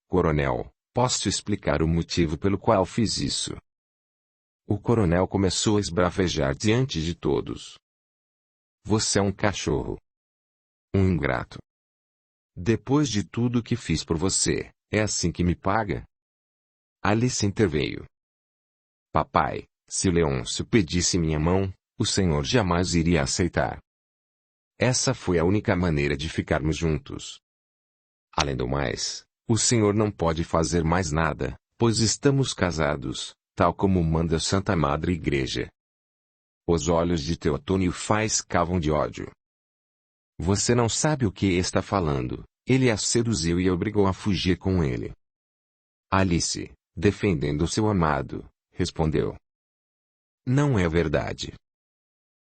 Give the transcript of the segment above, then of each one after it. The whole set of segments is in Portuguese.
Coronel, posso explicar o motivo pelo qual fiz isso? O coronel começou a esbravejar diante de todos. Você é um cachorro. Um ingrato. Depois de tudo que fiz por você, é assim que me paga? Alice interveio. Papai, se Leôncio pedisse minha mão, o senhor jamais iria aceitar. Essa foi a única maneira de ficarmos juntos. Além do mais, o senhor não pode fazer mais nada, pois estamos casados, tal como manda a Santa Madre Igreja. Os olhos de Teotônio faiscavam de ódio. Você não sabe o que está falando. Ele a seduziu e a obrigou a fugir com ele. Alice, defendendo seu amado, respondeu. Não é verdade.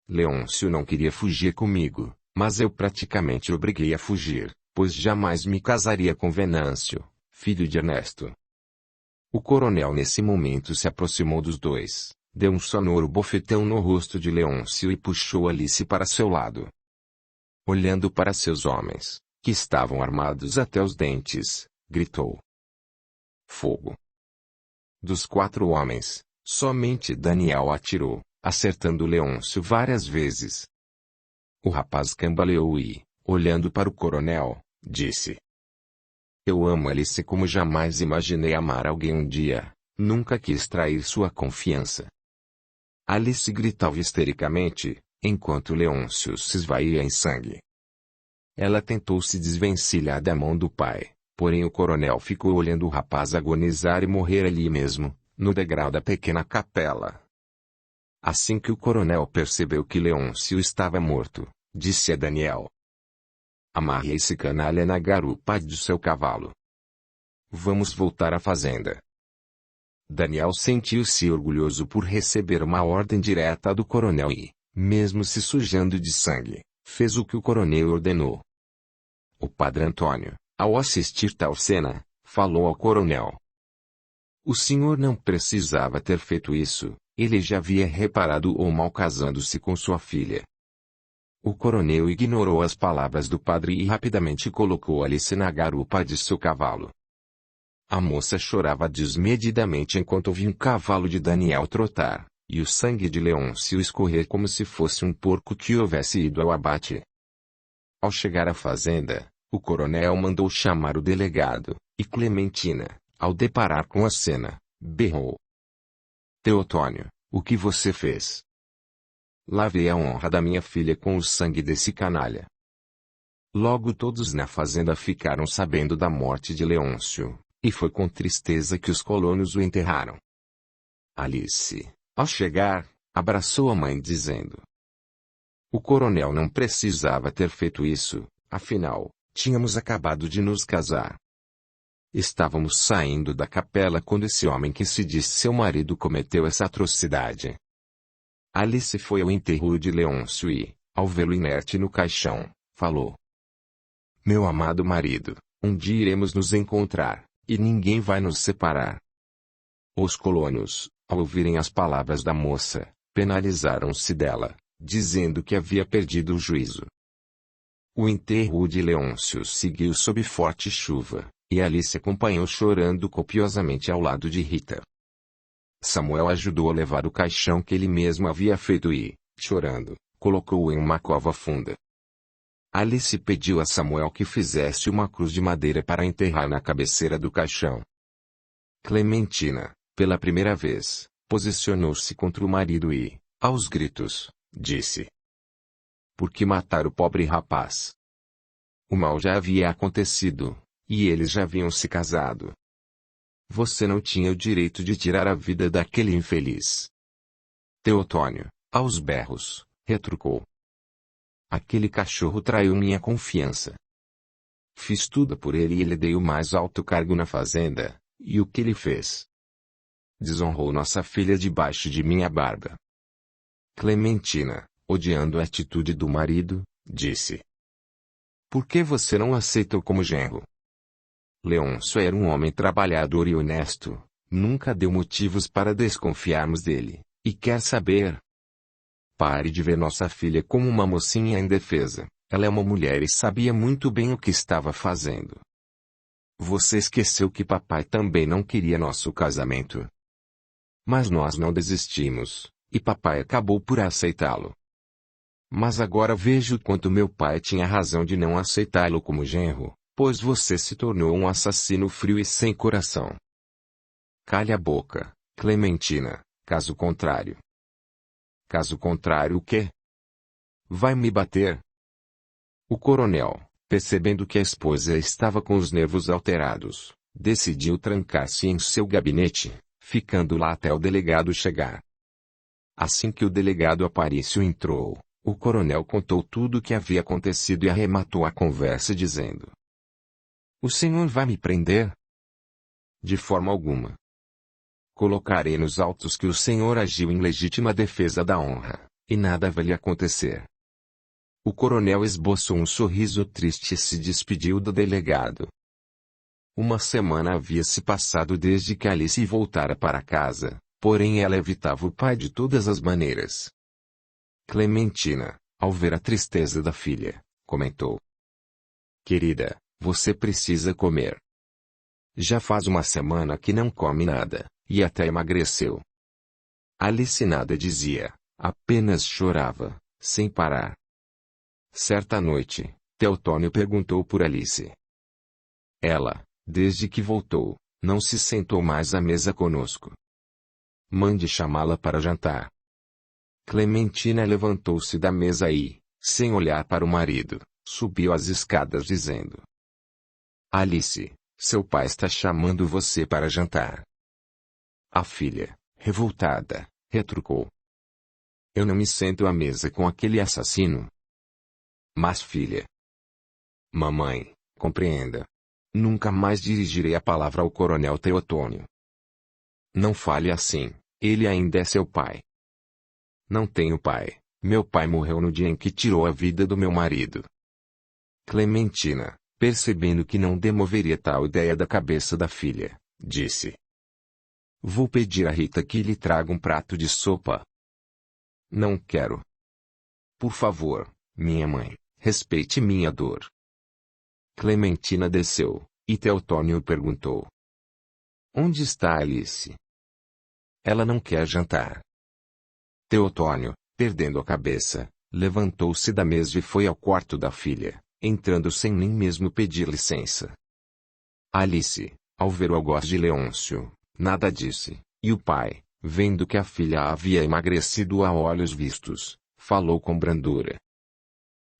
Leôncio não queria fugir comigo, mas eu praticamente o obriguei a fugir, pois jamais me casaria com Venâncio, filho de Ernesto. O coronel nesse momento se aproximou dos dois, deu um sonoro bofetão no rosto de Leôncio e puxou Alice para seu lado. Olhando para seus homens, que estavam armados até os dentes, gritou. Fogo! Dos 4 homens, somente Daniel atirou, acertando Leôncio várias vezes. O rapaz cambaleou e, olhando para o coronel, disse. Eu amo Alice como jamais imaginei amar alguém um dia, nunca quis trair sua confiança. Alice gritava histericamente, enquanto Leôncio se esvaía em sangue. Ela tentou se desvencilhar da mão do pai, porém o coronel ficou olhando o rapaz agonizar e morrer ali mesmo, no degrau da pequena capela. Assim que o coronel percebeu que Leôncio estava morto, disse a Daniel. Amarre esse canalha na garupa de seu cavalo. Vamos voltar à fazenda. Daniel sentiu-se orgulhoso por receber uma ordem direta do coronel e, mesmo se sujando de sangue, fez o que o coronel ordenou. O padre Antônio, ao assistir tal cena, falou ao coronel. O senhor não precisava ter feito isso, ele já havia reparado o mal casando-se com sua filha. O coronel ignorou as palavras do padre e rapidamente colocou Alice na garupa de seu cavalo. A moça chorava desmedidamente enquanto ouvia um cavalo de Daniel trotar, e o sangue de Leôncio escorrer como se fosse um porco que houvesse ido ao abate. Ao chegar à fazenda, o coronel mandou chamar o delegado, e Clementina, ao deparar com a cena, berrou. Teotônio, o que você fez? Lavei a honra da minha filha com o sangue desse canalha. Logo todos na fazenda ficaram sabendo da morte de Leôncio, e foi com tristeza que os colonos o enterraram. Alice, ao chegar, abraçou a mãe dizendo. O coronel não precisava ter feito isso, afinal, tínhamos acabado de nos casar. Estávamos saindo da capela quando esse homem que se diz seu marido cometeu essa atrocidade. Alice foi ao enterro de Leôncio e, ao vê-lo inerte no caixão, falou. Meu amado marido, um dia iremos nos encontrar, e ninguém vai nos separar. Os colonos, ao ouvirem as palavras da moça, penalizaram-se dela, dizendo que havia perdido o juízo. O enterro de Leôncio seguiu sob forte chuva, e Alice acompanhou chorando copiosamente ao lado de Rita. Samuel ajudou a levar o caixão que ele mesmo havia feito e, chorando, colocou-o em uma cova funda. Alice pediu a Samuel que fizesse uma cruz de madeira para enterrar na cabeceira do caixão. Clementina, pela primeira vez, posicionou-se contra o marido e, aos gritos, disse. Por que matar o pobre rapaz? O mal já havia acontecido, e eles já haviam se casado. Você não tinha o direito de tirar a vida daquele infeliz. Teotônio, aos berros, retrucou. Aquele cachorro traiu minha confiança. Fiz tudo por ele e lhe dei o mais alto cargo na fazenda, e o que ele fez? Desonrou nossa filha debaixo de minha barba. Clementina, odiando a atitude do marido, disse. Por que você não aceitou como genro? Leôncio era um homem trabalhador e honesto, nunca deu motivos para desconfiarmos dele, e quer saber? Pare de ver nossa filha como uma mocinha indefesa, ela é uma mulher e sabia muito bem o que estava fazendo. Você esqueceu que papai também não queria nosso casamento. Mas nós não desistimos, e papai acabou por aceitá-lo. Mas agora vejo quanto meu pai tinha razão de não aceitá-lo como genro, pois você se tornou um assassino frio e sem coração. Cale a boca, Clementina, caso contrário. Caso contrário o quê? Vai me bater? O coronel, percebendo que a esposa estava com os nervos alterados, decidiu trancar-se em seu gabinete, ficando lá até o delegado chegar. Assim que o delegado Aparício entrou, o coronel contou tudo o que havia acontecido e arrematou a conversa dizendo: "O senhor vai me prender?" "De forma alguma. Colocarei nos autos que o senhor agiu em legítima defesa da honra, e nada vai lhe acontecer." O coronel esboçou um sorriso triste e se despediu do delegado. Uma semana havia se passado desde que Alice voltara para casa, porém ela evitava o pai de todas as maneiras. Clementina, ao ver a tristeza da filha, comentou: "Querida, você precisa comer. Já faz uma semana que não come nada, e até emagreceu." Alice nada dizia, apenas chorava, sem parar. Certa noite, Teotônio perguntou por Alice. Ela, desde que voltou, não se sentou mais à mesa conosco. "Mande chamá-la para jantar." Clementina levantou-se da mesa e, sem olhar para o marido, subiu as escadas dizendo: "Alice, seu pai está chamando você para jantar." A filha, revoltada, retrucou: "Eu não me sento à mesa com aquele assassino." "Mas filha..." "Mamãe, compreenda. Nunca mais dirigirei a palavra ao coronel Teotônio." "Não fale assim, ele ainda é seu pai." "Não tenho pai, meu pai morreu no dia em que tirou a vida do meu marido." Clementina, percebendo que não demoveria tal ideia da cabeça da filha, disse: "Vou pedir a Rita que lhe traga um prato de sopa." "Não quero." "Por favor, minha mãe, respeite minha dor." Clementina desceu, e Teotônio perguntou: "Onde está Alice?" "Ela não quer jantar." Teotônio, perdendo a cabeça, levantou-se da mesa e foi ao quarto da filha, entrando sem nem mesmo pedir licença. Alice, ao ver o algoz de Leôncio, nada disse, e o pai, vendo que a filha havia emagrecido a olhos vistos, falou com brandura: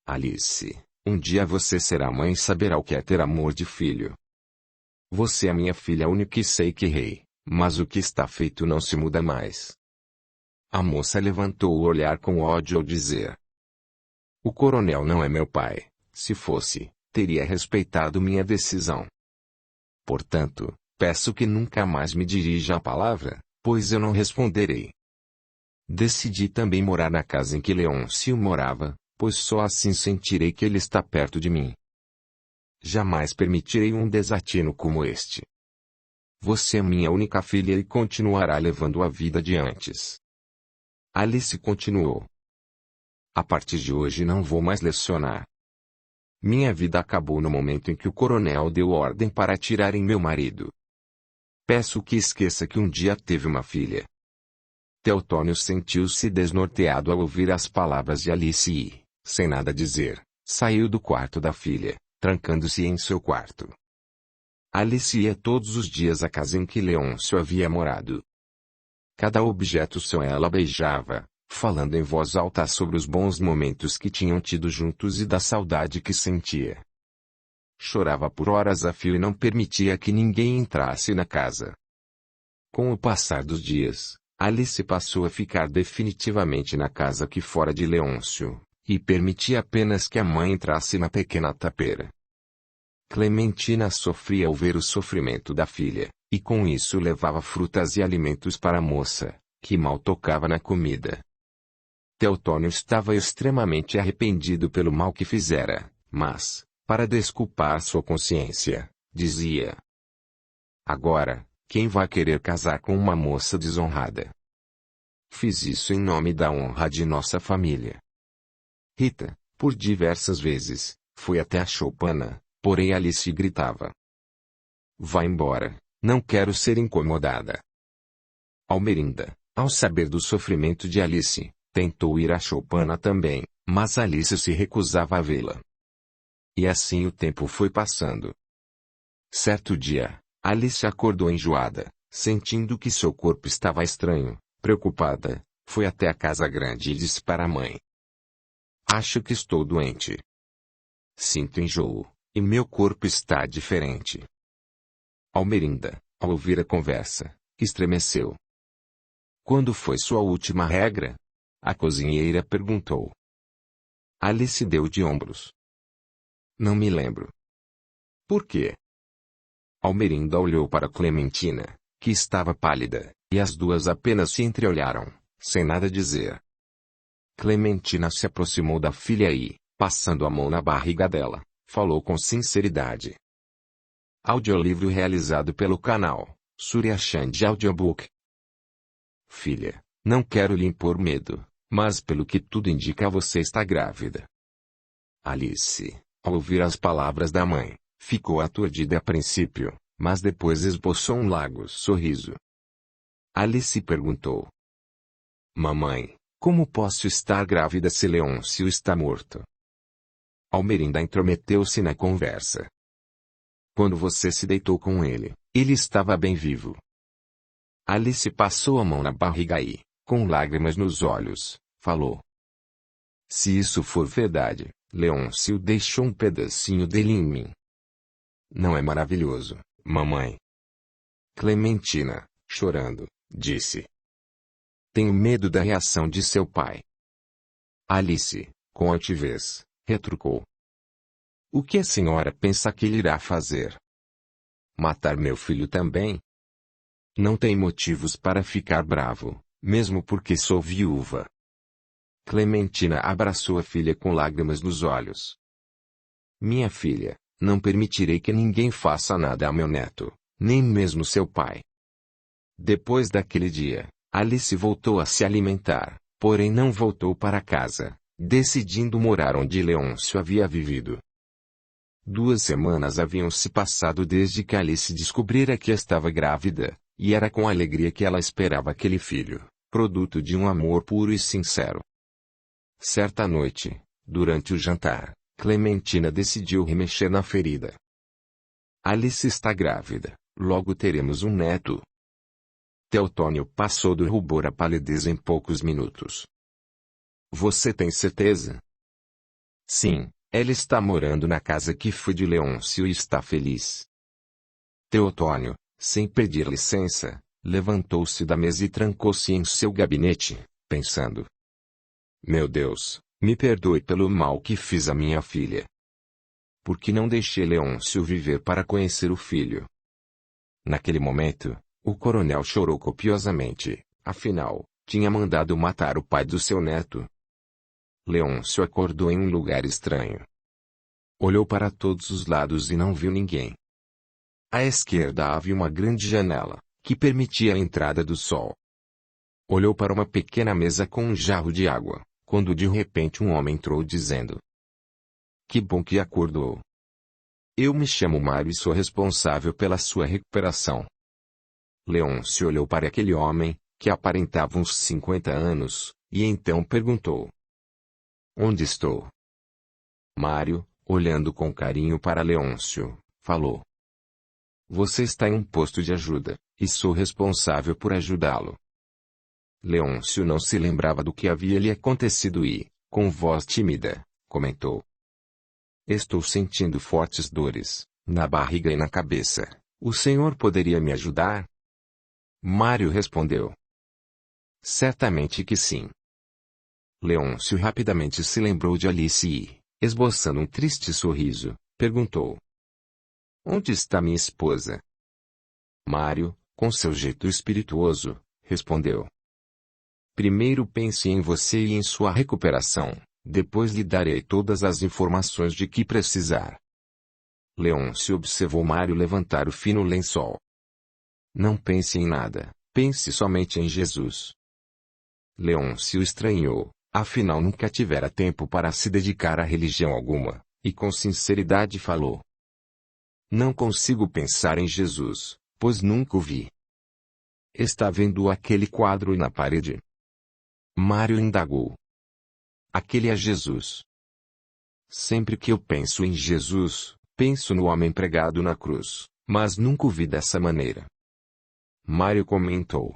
"Alice, um dia você será mãe e saberá o que é ter amor de filho. Você é minha filha única e sei que errei, mas o que está feito não se muda mais." A moça levantou o olhar com ódio ao dizer: "O coronel não é meu pai. Se fosse, teria respeitado minha decisão. Portanto, peço que nunca mais me dirija a palavra, pois eu não responderei." Decidi também morar na casa em que Leôncio morava, pois só assim sentirei que ele está perto de mim. Jamais permitirei um desatino como este. Você é minha única filha e continuará levando a vida de antes." Alice continuou: "A partir de hoje não vou mais lecionar. Minha vida acabou no momento em que o coronel deu ordem para tirarem meu marido. Peço que esqueça que um dia teve uma filha." Teotônio sentiu-se desnorteado ao ouvir as palavras de Alice e, sem nada dizer, saiu do quarto da filha, trancando-se em seu quarto. Alice ia todos os dias à casa em que Leôncio havia morado. Cada objeto só ela beijava, falando em voz alta sobre os bons momentos que tinham tido juntos e da saudade que sentia. Chorava por horas a fio e não permitia que ninguém entrasse na casa. Com o passar dos dias, Alice passou a ficar definitivamente na casa que fora de Leôncio, e permitia apenas que a mãe entrasse na pequena tapeira. Clementina sofria ao ver o sofrimento da filha, e com isso levava frutas e alimentos para a moça, que mal tocava na comida. Teotônio estava extremamente arrependido pelo mal que fizera, mas, para desculpar sua consciência, dizia: "Agora, quem vai querer casar com uma moça desonrada? Fiz isso em nome da honra de nossa família." Rita, por diversas vezes, foi até a choupana, porém Alice gritava: Vá embora, não quero ser incomodada. Almerinda, ao saber do sofrimento de Alice, tentou ir a Choupana também, mas Alice se recusava a vê-la. E assim o tempo foi passando. Certo dia, Alice acordou enjoada, sentindo que seu corpo estava estranho. Preocupada, foi até a casa grande e disse para a mãe: Acho que estou doente. Sinto enjoo, e meu corpo está diferente. Almerinda, ao ouvir a conversa, estremeceu. Quando foi sua última regra? A cozinheira perguntou. Alice deu de ombros. Não me lembro. Por quê? Almerinda olhou para Clementina, que estava pálida, e as duas apenas se entreolharam, sem nada dizer. Clementina se aproximou da filha e, passando a mão na barriga dela, falou com sinceridade. Audiolivro realizado pelo canal Surya Chand Audiobook. Filha, não quero lhe impor medo, mas pelo que tudo indica você está grávida. Alice, ao ouvir as palavras da mãe, ficou aturdida a princípio, mas depois esboçou um largo sorriso. Alice perguntou. Mamãe, como posso estar grávida se Leôncio está morto? Almerinda intrometeu-se na conversa. Quando você se deitou com ele, ele estava bem vivo. Alice passou a mão na barriga e, com lágrimas nos olhos, falou. Se isso for verdade, Leôncio deixou um pedacinho dele em mim. Não é maravilhoso, mamãe? Clementina, chorando, disse. Tenho medo da reação de seu pai. Alice, com altivez, retrucou. O que a senhora pensa que ele irá fazer? Matar meu filho também? Não tem motivos para ficar bravo, mesmo porque sou viúva. Clementina abraçou a filha com lágrimas nos olhos. Minha filha, não permitirei que ninguém faça nada a meu neto, nem mesmo seu pai. Depois daquele dia, Alice voltou a se alimentar, porém não voltou para casa, decidindo morar onde Leôncio havia vivido. 2 semanas haviam se passado desde que Alice descobrira que estava grávida, e era com alegria que ela esperava aquele filho, produto de um amor puro e sincero. Certa noite, durante o jantar, Clementina decidiu remexer na ferida. Alice está grávida, logo teremos um neto. Teotônio passou do rubor à palidez em poucos minutos. Você tem certeza? Sim, ela está morando na casa que foi de Leôncio e está feliz. Teotônio, sem pedir licença, levantou-se da mesa e trancou-se em seu gabinete, pensando. Meu Deus, me perdoe pelo mal que fiz à minha filha. Por que não deixei Leôncio viver para conhecer o filho? Naquele momento, o coronel chorou copiosamente, afinal, tinha mandado matar o pai do seu neto. Leôncio acordou em um lugar estranho. Olhou para todos os lados e não viu ninguém. À esquerda havia uma grande janela, que permitia a entrada do sol. Olhou para uma pequena mesa com um jarro de água, quando de repente um homem entrou dizendo. Que bom que acordou. Eu me chamo Mário e sou responsável pela sua recuperação. Leôncio olhou para aquele homem, que aparentava uns 50 anos, e então perguntou. Onde estou? Mário, olhando com carinho para Leôncio, falou. Você está em um posto de ajuda, e sou responsável por ajudá-lo. Leôncio não se lembrava do que havia lhe acontecido e, com voz tímida, comentou. Estou sentindo fortes dores, na barriga e na cabeça. O senhor poderia me ajudar? Mário respondeu. Certamente que sim. Leôncio rapidamente se lembrou de Alice e, esboçando um triste sorriso, perguntou. Onde está minha esposa? Mário, com seu jeito espirituoso, respondeu. Primeiro pense em você e em sua recuperação, depois lhe darei todas as informações de que precisar. Leôncio observou Mário levantar o fino lençol. Não pense em nada, pense somente em Jesus. Leôncio estranhou, afinal nunca tivera tempo para se dedicar a religião alguma, e com sinceridade falou. Não consigo pensar em Jesus, pois nunca o vi. Está vendo aquele quadro na parede? Mário indagou. Aquele é Jesus. Sempre que eu penso em Jesus, penso no homem pregado na cruz, mas nunca o vi dessa maneira. Mário comentou.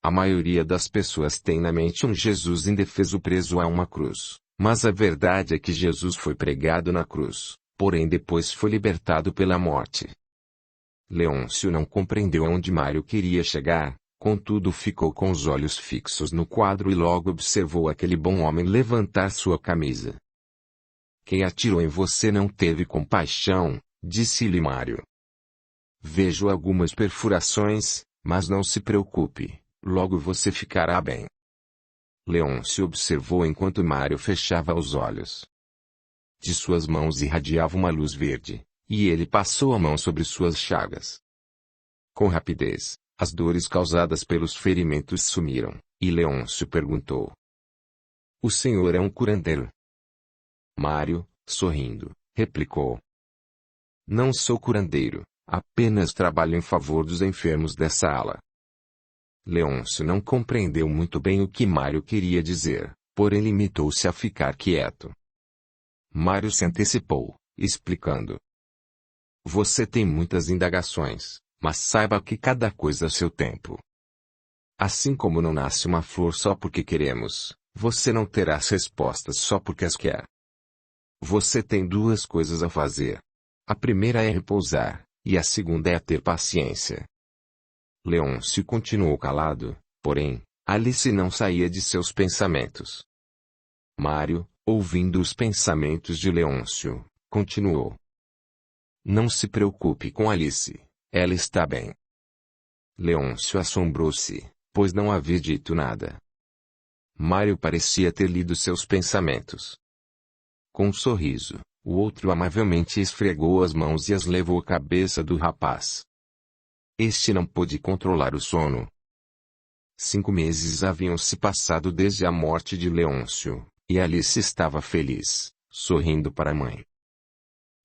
A maioria das pessoas tem na mente um Jesus indefeso preso a uma cruz, mas a verdade é que Jesus foi pregado na cruz, porém depois foi libertado pela morte. Leôncio não compreendeu aonde Mário queria chegar, contudo ficou com os olhos fixos no quadro e logo observou aquele bom homem levantar sua camisa. Quem atirou em você não teve compaixão, disse-lhe Mário. Vejo algumas perfurações, mas não se preocupe, logo você ficará bem. Leôncio observou enquanto Mário fechava os olhos. De suas mãos irradiava uma luz verde, e ele passou a mão sobre suas chagas. Com rapidez, as dores causadas pelos ferimentos sumiram, e Leôncio perguntou. O senhor é um curandeiro? Mário, sorrindo, replicou. Não sou curandeiro, apenas trabalho em favor dos enfermos dessa ala. Leôncio não compreendeu muito bem o que Mário queria dizer, porém limitou-se a ficar quieto. Mário se antecipou, explicando. Você tem muitas indagações, mas saiba que cada coisa a seu tempo. Assim como não nasce uma flor só porque queremos, você não terá as respostas só porque as quer. Você tem duas coisas a fazer. A primeira é repousar, e a segunda é ter paciência. Leôncio continuou calado, porém, Alice não saía de seus pensamentos. Mário, ouvindo os pensamentos de Leôncio, continuou. Não se preocupe com Alice, ela está bem. Leôncio assombrou-se, pois não havia dito nada. Mário parecia ter lido seus pensamentos. Com um sorriso, o outro amavelmente esfregou as mãos e as levou à cabeça do rapaz. Este não pôde controlar o sono. 5 meses haviam se passado desde a morte de Leôncio, e Alice estava feliz, sorrindo para a mãe.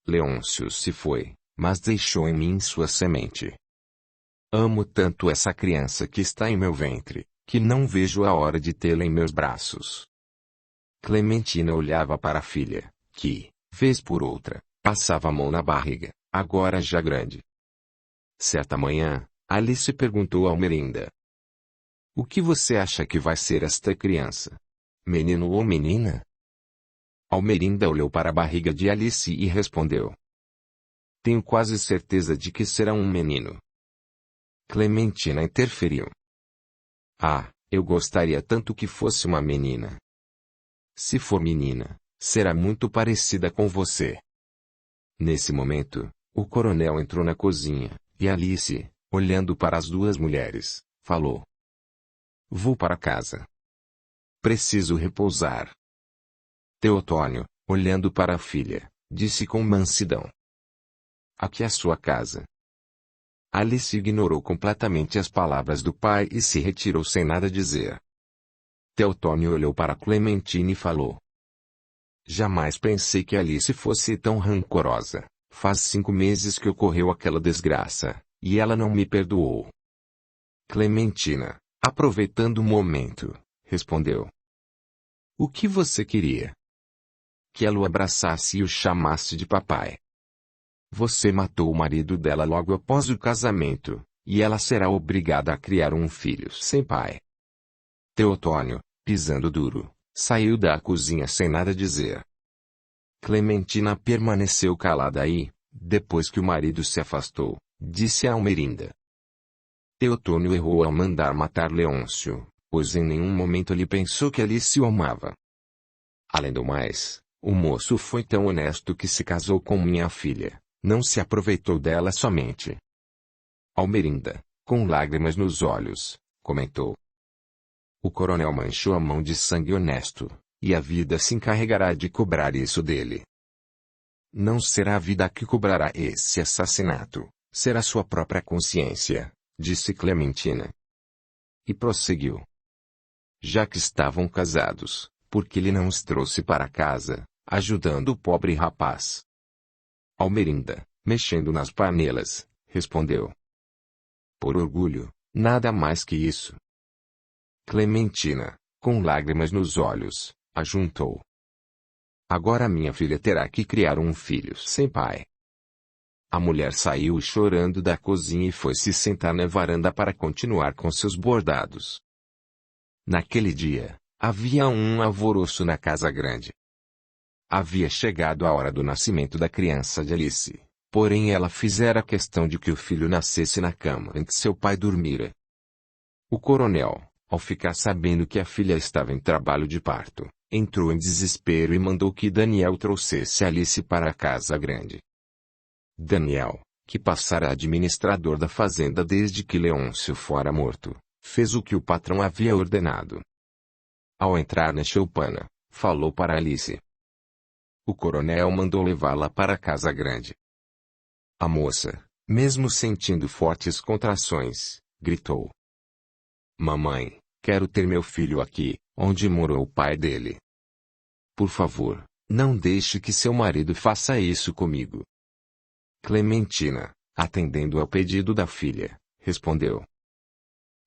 Leôncio se foi, mas deixou em mim sua semente. Amo tanto essa criança que está em meu ventre, que não vejo a hora de tê-la em meus braços. Clementina olhava para a filha, que, vez por outra, passava a mão na barriga, agora já grande. Certa manhã, Alice perguntou a Almerinda. O que você acha que vai ser esta criança? Menino ou menina? Almerinda olhou para a barriga de Alice e respondeu. Tenho quase certeza de que será um menino. Clementina interferiu. Ah, eu gostaria tanto que fosse uma menina. Se for menina, será muito parecida com você. Nesse momento, o coronel entrou na cozinha, e Alice, olhando para as duas mulheres, falou. Vou para casa. Preciso repousar. Teotônio, olhando para a filha, disse com mansidão. Aqui é sua casa. Alice ignorou completamente as palavras do pai e se retirou sem nada dizer. Teotônio olhou para Clementina e falou. Jamais pensei que Alice fosse tão rancorosa. Faz 5 meses que ocorreu aquela desgraça, e ela não me perdoou. Clementina, aproveitando o momento, respondeu. O que você queria? Que ela o abraçasse e o chamasse de papai. Você matou o marido dela logo após o casamento, e ela será obrigada a criar um filho sem pai. Teotônio, pisando duro, saiu da cozinha sem nada dizer. Clementina permaneceu calada e, depois que o marido se afastou, disse a Almerinda. Teotônio errou ao mandar matar Leôncio, pois em nenhum momento ele pensou que Alice o amava. Além do mais, o moço foi tão honesto que se casou com minha filha, não se aproveitou dela somente. Almerinda, com lágrimas nos olhos, comentou. O coronel manchou a mão de sangue honesto, e a vida se encarregará de cobrar isso dele. Não será a vida que cobrará esse assassinato, será sua própria consciência, disse Clementina. E prosseguiu. Já que estavam casados, por que ele não os trouxe para casa, ajudando o pobre rapaz? Almerinda, Mexendo nas panelas, respondeu. Por orgulho, nada mais que isso. Clementina, com lágrimas nos olhos, ajuntou. Agora minha filha terá que criar um filho sem pai. A mulher saiu chorando da cozinha e foi se sentar na varanda para continuar com seus bordados. Naquele dia, havia um alvoroço na casa grande. Havia chegado a hora do nascimento da criança de Alice, porém ela fizera questão de que o filho nascesse na cama em que seu pai dormira. O coronel, ao ficar sabendo que a filha estava em trabalho de parto, entrou em desespero e mandou que Daniel trouxesse Alice para a casa grande. Daniel, que passara administrador da fazenda desde que Leôncio fora morto, fez o que o patrão havia ordenado. Ao entrar na choupana, falou para Alice. O coronel mandou levá-la para a casa grande. A moça, mesmo sentindo fortes contrações, gritou. Mamãe, quero ter meu filho aqui, onde morou o pai dele. Por favor, não deixe que seu marido faça isso comigo. Clementina, atendendo ao pedido da filha, respondeu.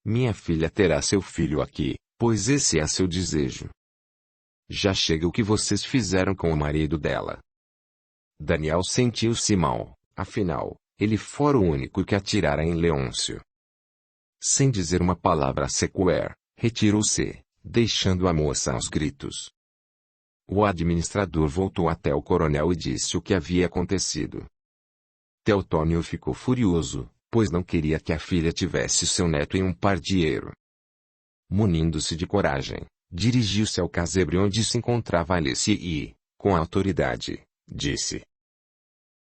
Minha filha terá seu filho aqui, pois esse é seu desejo. Já chega o que vocês fizeram com o marido dela. Daniel sentiu-se mal, afinal, ele fora o único que atirara em Leôncio. Sem dizer uma palavra sequer, retirou-se, deixando a moça aos gritos. O administrador voltou até o coronel e disse o que havia acontecido. Teotônio ficou furioso, pois não queria que a filha tivesse seu neto em um pardieiro. Munindo-se de coragem, dirigiu-se ao casebre onde se encontrava Alice e, com autoridade, disse.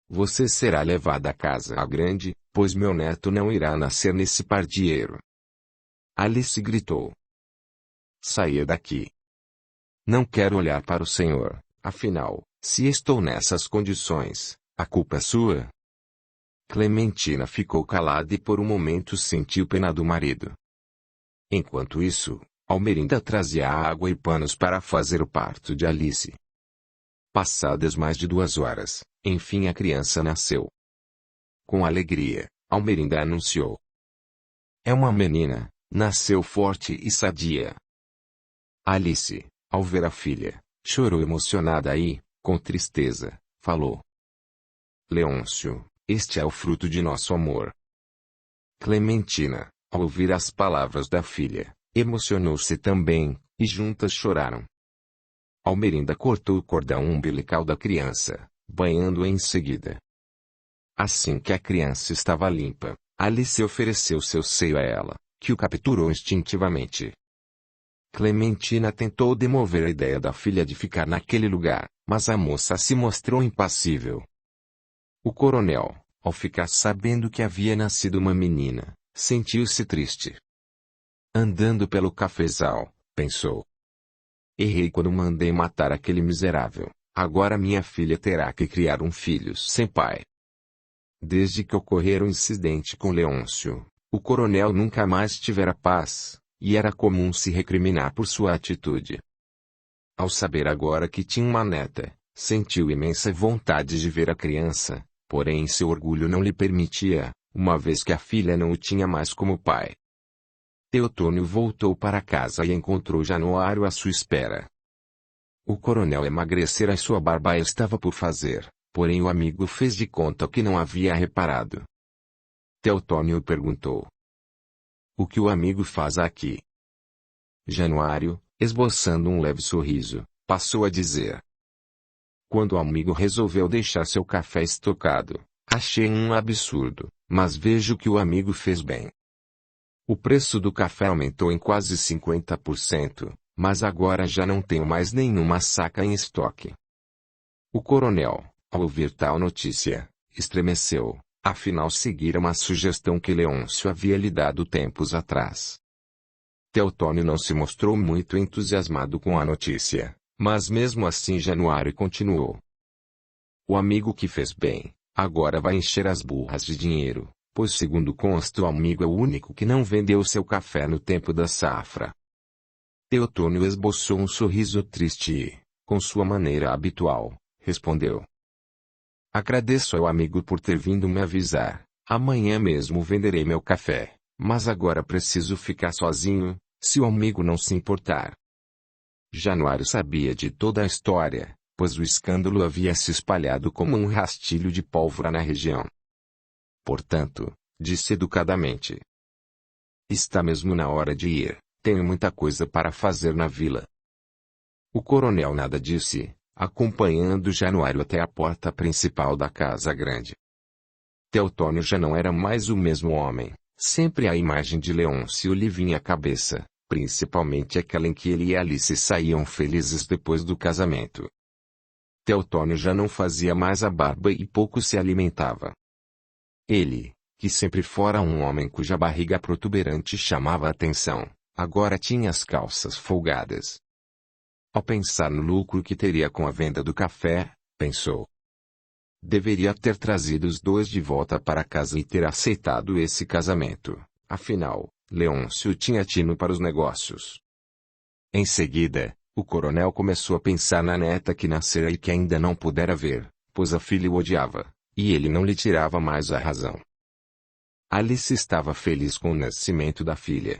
Você será levada à casa grande, pois meu neto não irá nascer nesse pardieiro. Alice gritou. Saia daqui. Não quero olhar para o senhor, afinal, se estou nessas condições, a culpa é sua. Clementina ficou calada e por um momento sentiu pena do marido. Enquanto isso, Almerinda trazia água e panos para fazer o parto de Alice. Passadas mais de 2 horas, enfim a criança nasceu. Com alegria, Almerinda anunciou. É uma menina, nasceu forte e sadia. Alice, ao ver a filha, chorou emocionada e, com tristeza, falou. Leôncio, este é o fruto de nosso amor. Clementina, ao ouvir as palavras da filha, emocionou-se também, e juntas choraram. Almerinda cortou o cordão umbilical da criança, banhando-a em seguida. Assim que a criança estava limpa, Alice ofereceu seu seio a ela, que o capturou instintivamente. Clementina tentou demover a ideia da filha de ficar naquele lugar, mas a moça se mostrou impassível. O coronel, ao ficar sabendo que havia nascido uma menina, sentiu-se triste. Andando pelo cafezal, pensou. Errei quando mandei matar aquele miserável, agora minha filha terá que criar um filho sem pai. Desde que ocorrera o incidente com Leôncio, o coronel nunca mais tivera paz, e era comum se recriminar por sua atitude. Ao saber agora que tinha uma neta, sentiu imensa vontade de ver a criança, porém seu orgulho não lhe permitia, uma vez que a filha não o tinha mais como pai. Teotônio voltou para casa e encontrou Januário à sua espera. O coronel emagrecera e sua barba estava por fazer, porém o amigo fez de conta que não havia reparado. Teotônio perguntou. O que o amigo faz aqui? Januário, esboçando um leve sorriso, passou a dizer. Quando o amigo resolveu deixar seu café estocado, achei um absurdo, mas vejo que o amigo fez bem. O preço do café aumentou em quase 50%, mas agora já não tenho mais nenhuma saca em estoque. O coronel, ao ouvir tal notícia, estremeceu, afinal seguira uma sugestão que Leôncio havia lhe dado tempos atrás. Teotônio não se mostrou muito entusiasmado com a notícia, mas mesmo assim Januário continuou. O amigo que fez bem, agora vai encher as burras de dinheiro, pois segundo consta o amigo é o único que não vendeu seu café no tempo da safra. Teotônio esboçou um sorriso triste e, com sua maneira habitual, respondeu. Agradeço ao amigo por ter vindo me avisar. Amanhã mesmo venderei meu café, mas agora preciso ficar sozinho, se o amigo não se importar. Januário sabia de toda a história, pois o escândalo havia se espalhado como um rastilho de pólvora na região. Portanto, disse educadamente: está mesmo na hora de ir, tenho muita coisa para fazer na vila. O coronel nada disse, acompanhando Januário até a porta principal da casa grande. Teotônio já não era mais o mesmo homem, sempre a imagem de Leôncio lhe vinha à cabeça, principalmente aquela em que ele e Alice saíam felizes depois do casamento. Teotônio já não fazia mais a barba e pouco se alimentava. Ele, que sempre fora um homem cuja barriga protuberante chamava a atenção, agora tinha as calças folgadas. Ao pensar no lucro que teria com a venda do café, pensou: deveria ter trazido os dois de volta para casa e ter aceitado esse casamento, afinal, Leôncio tinha tino para os negócios. Em seguida, o coronel começou a pensar na neta que nascera e que ainda não pudera ver, pois a filha o odiava, e ele não lhe tirava mais a razão. Alice estava feliz com o nascimento da filha.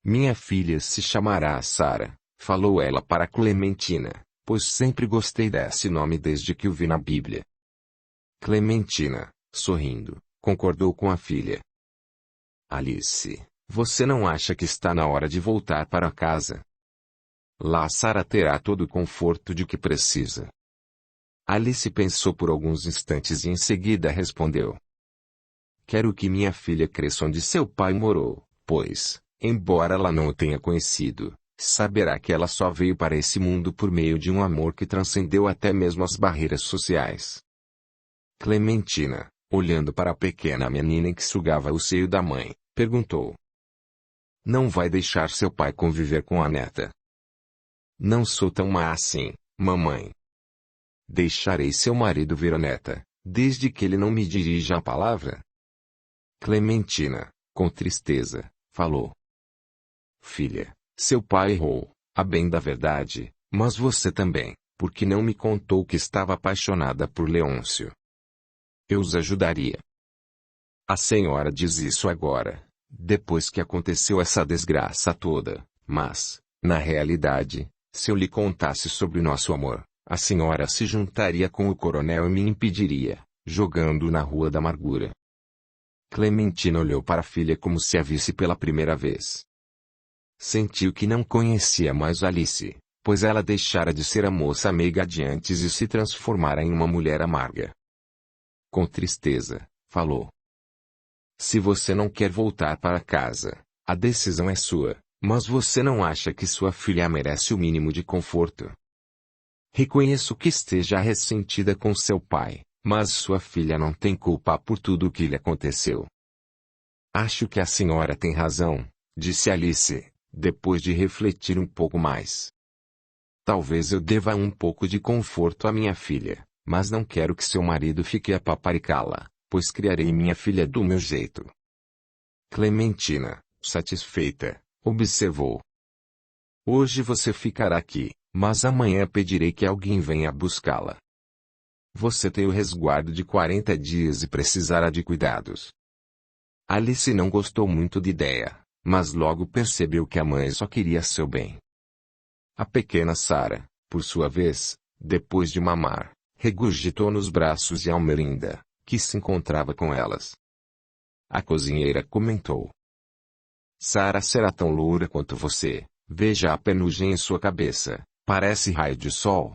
Minha filha se chamará Sara, falou ela para Clementina, pois sempre gostei desse nome desde que o vi na Bíblia. Clementina, sorrindo, concordou com a filha. Alice, você não acha que está na hora de voltar para casa? Lá Sara terá todo o conforto de que precisa. Alice pensou por alguns instantes e em seguida respondeu: quero que minha filha cresça onde seu pai morou, pois, embora ela não o tenha conhecido, saberá que ela só veio para esse mundo por meio de um amor que transcendeu até mesmo as barreiras sociais. Clementina, olhando para a pequena menina que sugava o seio da mãe, perguntou: não vai deixar seu pai conviver com a neta? Não sou tão má assim, mamãe. Deixarei seu marido ver a neta, desde que ele não me dirija a palavra. Clementina, com tristeza, falou: filha, seu pai errou, a bem da verdade, mas você também, porque não me contou que estava apaixonada por Leôncio. Eu os ajudaria. A senhora diz isso agora, depois que aconteceu essa desgraça toda, mas, na realidade, se eu lhe contasse sobre nosso amor, a senhora se juntaria com o coronel e me impediria, jogando-o na rua da amargura. Clementina olhou para a filha como se a visse pela primeira vez. Sentiu que não conhecia mais Alice, pois ela deixara de ser a moça meiga de antes e se transformara em uma mulher amarga. Com tristeza, falou: se você não quer voltar para casa, a decisão é sua, mas você não acha que sua filha merece o mínimo de conforto? Reconheço que esteja ressentida com seu pai, mas sua filha não tem culpa por tudo o que lhe aconteceu. Acho que a senhora tem razão, disse Alice, depois de refletir um pouco mais. Talvez eu deva um pouco de conforto à minha filha, mas não quero que seu marido fique a paparicá-la, pois criarei minha filha do meu jeito. Clementina, satisfeita, observou: hoje você ficará aqui, mas amanhã pedirei que alguém venha buscá-la. Você tem o resguardo de 40 dias e precisará de cuidados. Alice não gostou muito da ideia, mas logo percebeu que a mãe só queria seu bem. A pequena Sara, por sua vez, depois de mamar, regurgitou nos braços de Almerinda, que se encontrava com elas. A cozinheira comentou: Sara será tão loura quanto você, veja a penugem em sua cabeça, parece raio de sol.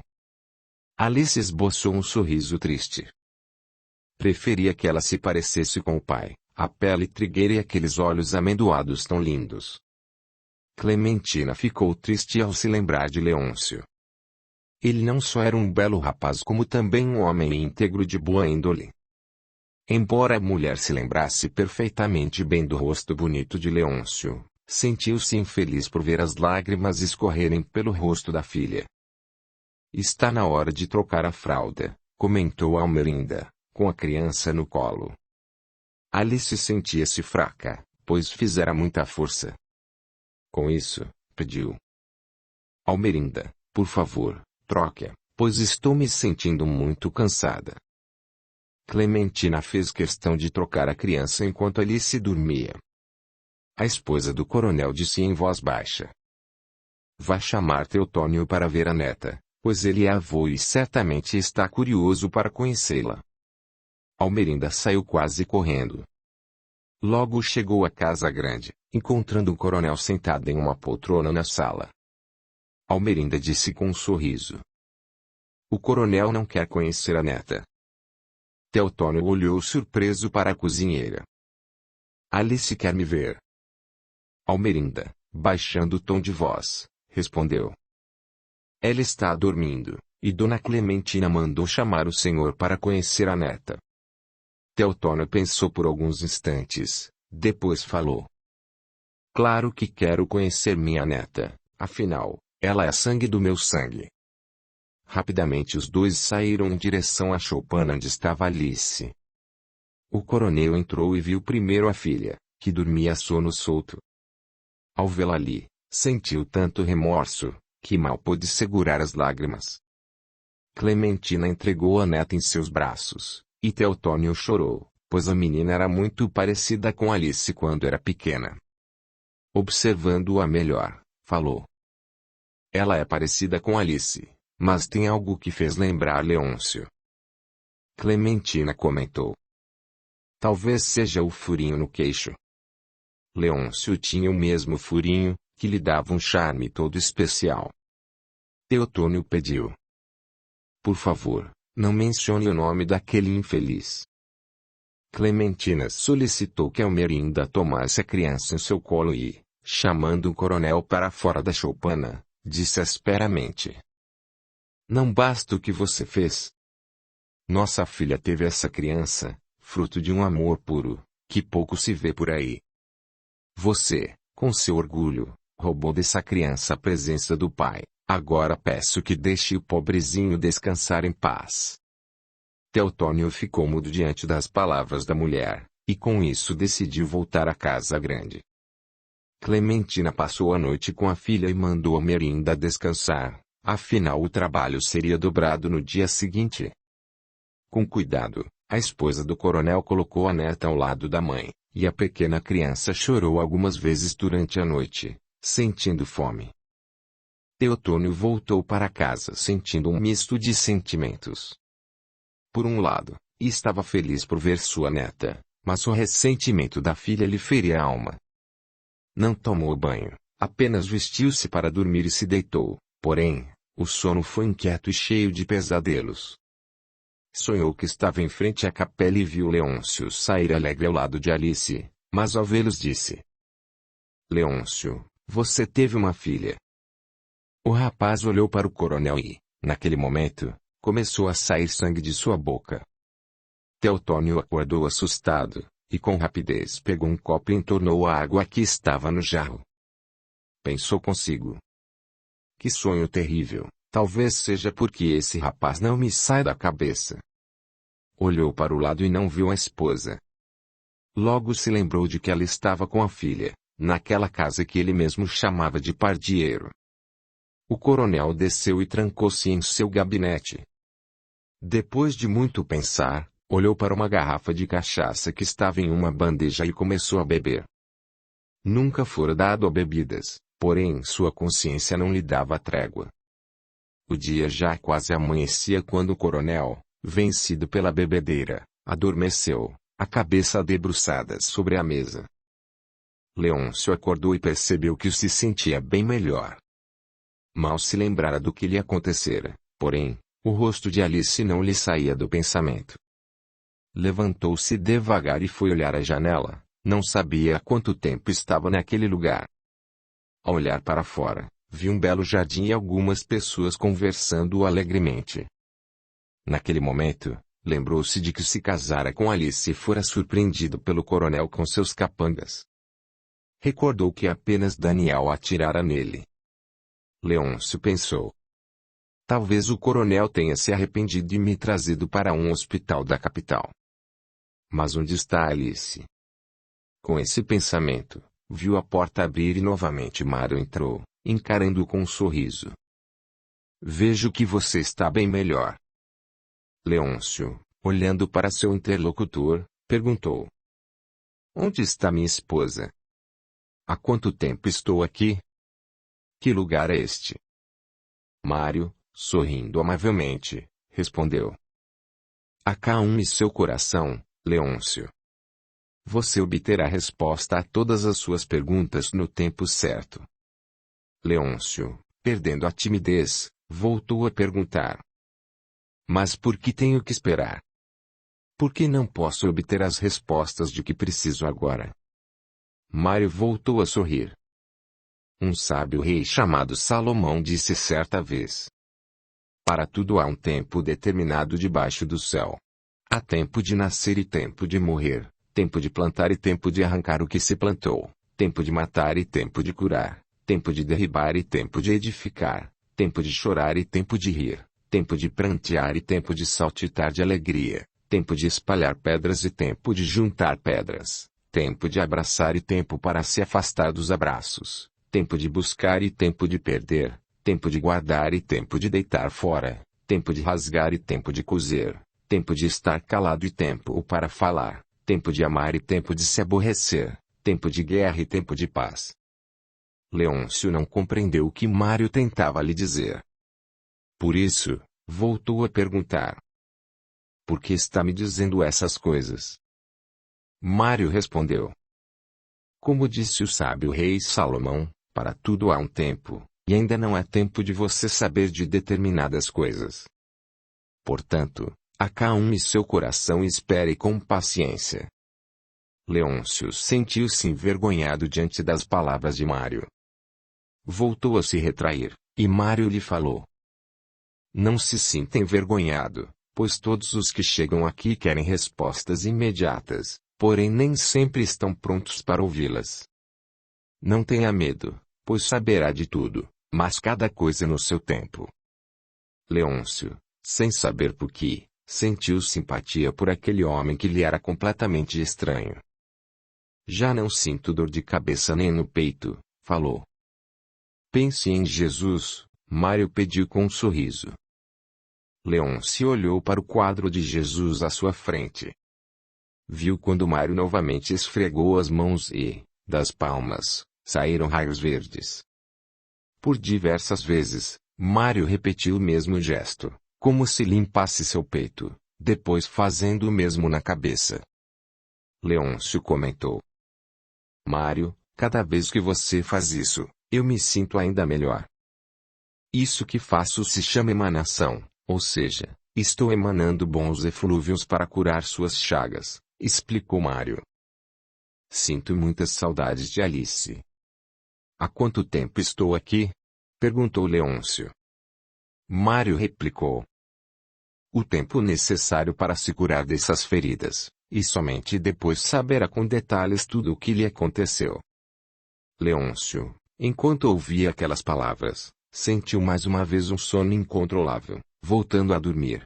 Alice esboçou um sorriso triste. Preferia que ela se parecesse com o pai, a pele trigueira e aqueles olhos amendoados tão lindos. Clementina ficou triste ao se lembrar de Leôncio. Ele não só era um belo rapaz como também um homem íntegro de boa índole. Embora a mulher se lembrasse perfeitamente bem do rosto bonito de Leôncio, sentiu-se infeliz por ver as lágrimas escorrerem pelo rosto da filha. Está na hora de trocar a fralda, comentou Almerinda, com a criança no colo. Alice sentia-se fraca, pois fizera muita força. Com isso, pediu: Almerinda, por favor, troque-a, pois estou me sentindo muito cansada. Clementina fez questão de trocar a criança enquanto Alice dormia. A esposa do coronel disse em voz baixa: "Vá chamar Teotônio para ver a neta, pois ele é avô e certamente está curioso para conhecê-la." Almerinda saiu quase correndo. Logo chegou à casa grande, encontrando o coronel sentado em uma poltrona na sala. Almerinda disse com um sorriso: "O coronel não quer conhecer a neta." Teotônio olhou surpreso para a cozinheira. "Alice quer me ver." Almerinda, baixando o tom de voz, respondeu: "Ela está dormindo, e Dona Clementina mandou chamar o senhor para conhecer a neta." Teotônio pensou por alguns instantes, depois falou: "Claro que quero conhecer minha neta, afinal, ela é sangue do meu sangue." Rapidamente os dois saíram em direção à choupana onde estava Alice. O coronel entrou e viu primeiro a filha, que dormia a sono solto. Ao vê-la ali, sentiu tanto remorso, que mal pôde segurar as lágrimas. Clementina entregou a neta em seus braços, e Teotônio chorou, pois a menina era muito parecida com Alice quando era pequena. Observando-a melhor, falou: "Ela é parecida com Alice, mas tem algo que fez lembrar Leôncio." Clementina comentou: "Talvez seja o furinho no queixo." Leôncio tinha o mesmo furinho, que lhe dava um charme todo especial. Teotônio pediu: "Por favor, não mencione o nome daquele infeliz." Clementina solicitou que Almerinda tomasse a criança em seu colo e, chamando o coronel para fora da choupana, disse asperamente: "Não basta o que você fez. Nossa filha teve essa criança, fruto de um amor puro, que pouco se vê por aí. Você, com seu orgulho, roubou dessa criança a presença do pai. Agora peço que deixe o pobrezinho descansar em paz." Teotônio ficou mudo diante das palavras da mulher, e com isso decidiu voltar à casa grande. Clementina passou a noite com a filha e mandou Almerinda descansar, afinal o trabalho seria dobrado no dia seguinte. Com cuidado, a esposa do coronel colocou a neta ao lado da mãe, e a pequena criança chorou algumas vezes durante a noite, sentindo fome. Teotônio voltou para casa sentindo um misto de sentimentos. Por um lado, estava feliz por ver sua neta, mas o ressentimento da filha lhe feria a alma. Não tomou banho, apenas vestiu-se para dormir e se deitou, porém, o sono foi inquieto e cheio de pesadelos. Sonhou que estava em frente à capela e viu Leôncio sair alegre ao lado de Alice, mas ao vê-los disse: "Leôncio, você teve uma filha." O rapaz olhou para o coronel e, naquele momento, começou a sair sangue de sua boca. Teotônio acordou assustado, e com rapidez pegou um copo e entornou a água que estava no jarro. Pensou consigo: "Que sonho terrível, talvez seja porque esse rapaz não me sai da cabeça." Olhou para o lado e não viu a esposa. Logo se lembrou de que ela estava com a filha, naquela casa que ele mesmo chamava de pardieiro. O coronel desceu e trancou-se em seu gabinete. Depois de muito pensar, olhou para uma garrafa de cachaça que estava em uma bandeja e começou a beber. Nunca fora dado a bebidas, porém sua consciência não lhe dava trégua. O dia já quase amanhecia quando o coronel, vencido pela bebedeira, adormeceu, a cabeça debruçada sobre a mesa. Leôncio acordou e percebeu que se sentia bem melhor. Mal se lembrara do que lhe acontecera, porém, o rosto de Alice não lhe saía do pensamento. Levantou-se devagar e foi olhar a janela, não sabia há quanto tempo estava naquele lugar. Ao olhar para fora, viu um belo jardim e algumas pessoas conversando alegremente. Naquele momento, lembrou-se de que se casara com Alice e fora surpreendido pelo coronel com seus capangas. Recordou que apenas Daniel atirara nele. Leôncio pensou: talvez o coronel tenha se arrependido e me trazido para um hospital da capital. Mas onde está Alice? Com esse pensamento, viu a porta abrir e novamente Mário entrou, encarando-o com um sorriso. Vejo que você está bem melhor. Leôncio, Olhando para seu interlocutor, perguntou: Onde está minha esposa? Há quanto tempo estou aqui? Que lugar é este? Mário, sorrindo amavelmente, respondeu: Acalme seu coração, Leôncio. Você obterá resposta a todas as suas perguntas no tempo certo. Leôncio, perdendo a timidez, voltou a perguntar: Mas por que tenho que esperar? Por que não posso obter as respostas de que preciso agora? Mário voltou a sorrir. Um sábio rei chamado Salomão disse certa vez: Para tudo há um tempo determinado debaixo do céu. Há tempo de nascer e tempo de morrer, tempo de plantar e tempo de arrancar o que se plantou, tempo de matar e tempo de curar, tempo de derribar e tempo de edificar, tempo de chorar e tempo de rir, tempo de prantear e tempo de saltitar de alegria, tempo de espalhar pedras e tempo de juntar pedras, tempo de abraçar e tempo para se afastar dos abraços, tempo de buscar e tempo de perder, tempo de guardar e tempo de deitar fora, tempo de rasgar e tempo de coser, tempo de estar calado e tempo para falar, tempo de amar e tempo de se aborrecer, tempo de guerra e tempo de paz. Leôncio não compreendeu o que Mário tentava lhe dizer. Por isso, voltou a perguntar: Por que está me dizendo essas coisas? Mário respondeu: Como disse o sábio rei Salomão, para tudo há um tempo, e ainda não é tempo de você saber de determinadas coisas. Portanto, acalme seu coração e espere com paciência. Leôncio sentiu-se envergonhado diante das palavras de Mário. Voltou a se retrair, e Mário lhe falou: Não se sinta envergonhado, pois todos os que chegam aqui querem respostas imediatas, porém nem sempre estão prontos para ouvi-las. Não tenha medo, pois saberá de tudo, mas cada coisa no seu tempo. Leôncio, sem saber por que, sentiu simpatia por aquele homem que lhe era completamente estranho. Já não sinto dor de cabeça nem no peito, falou. Pense em Jesus, Mário pediu com um sorriso. Leôncio olhou para o quadro de Jesus à sua frente. Viu quando Mário novamente esfregou as mãos e, das palmas, saíram raios verdes. Por diversas vezes, Mário repetiu o mesmo gesto, como se limpasse seu peito, depois fazendo o mesmo na cabeça. Leôncio comentou: Mário, cada vez que você faz isso, eu me sinto ainda melhor. Isso que faço se chama emanação, ou seja, estou emanando bons eflúvios para curar suas chagas, explicou Mário. Sinto muitas saudades de Alice. Há quanto tempo estou aqui? Perguntou Leôncio. Mário replicou: O tempo necessário para se curar dessas feridas, e somente depois saberá com detalhes tudo o que lhe aconteceu. Leôncio, enquanto ouvia aquelas palavras, sentiu mais uma vez um sono incontrolável, voltando a dormir.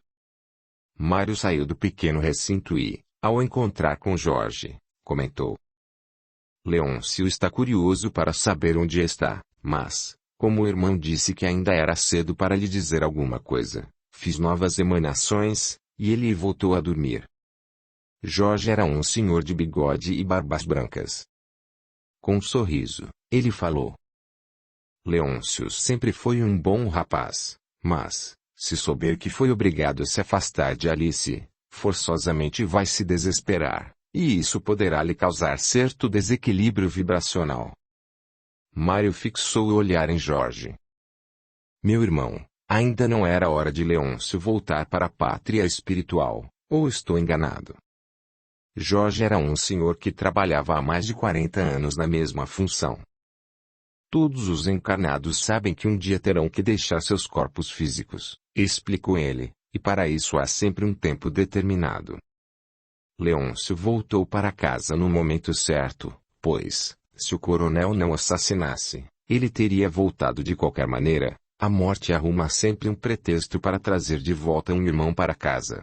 Mário saiu do pequeno recinto e, ao encontrar com Jorge, comentou: Leôncio está curioso para saber onde está, mas, como o irmão disse que ainda era cedo para lhe dizer alguma coisa, fiz novas emanações, e ele voltou a dormir. Jorge era um senhor de bigode e barbas brancas. Com um sorriso, ele falou: Leôncio sempre foi um bom rapaz, mas, se souber que foi obrigado a se afastar de Alice, forçosamente vai se desesperar, e isso poderá lhe causar certo desequilíbrio vibracional. Mário fixou o olhar em Jorge. Meu irmão, ainda não era hora de Leôncio voltar para a pátria espiritual, ou estou enganado? Jorge era um senhor que trabalhava há mais de 40 anos na mesma função. Todos os encarnados sabem que um dia terão que deixar seus corpos físicos, explicou ele, e para isso há sempre um tempo determinado. Leôncio voltou para casa no momento certo, pois, se o coronel não assassinasse, ele teria voltado de qualquer maneira. A morte arruma sempre um pretexto para trazer de volta um irmão para casa.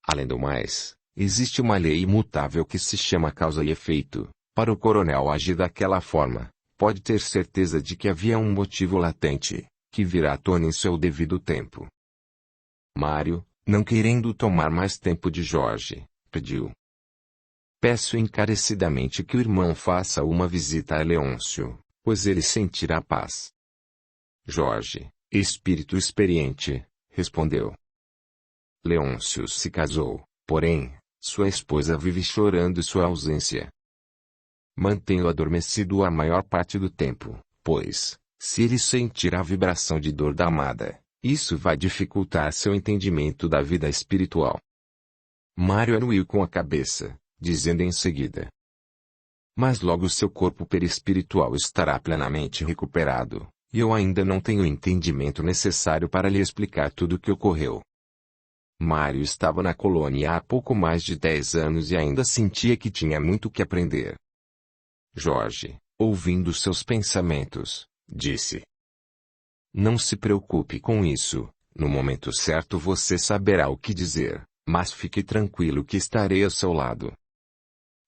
Além do mais, existe uma lei imutável que se chama causa e efeito. Para o coronel agir daquela forma, pode ter certeza de que havia um motivo latente, que virá à tona em seu devido tempo. Mário, Não querendo tomar mais tempo de Jorge, pediu: peço encarecidamente que o irmão faça uma visita a Leôncio, pois ele sentirá paz. Jorge, espírito experiente, respondeu. Leôncio se casou, porém, sua esposa vive chorando sua ausência. Mantenho adormecido a maior parte do tempo, pois, se ele sentir a vibração de dor da amada, isso vai dificultar seu entendimento da vida espiritual. Mário anuiu com a cabeça, dizendo em seguida: mas logo seu corpo perispiritual estará plenamente recuperado, e eu ainda não tenho o entendimento necessário para lhe explicar tudo o que ocorreu. Mário estava na colônia há pouco mais de 10 anos e ainda sentia que tinha muito que aprender. Jorge, ouvindo seus pensamentos, disse: não se preocupe com isso, no momento certo você saberá o que dizer, mas fique tranquilo que estarei ao seu lado.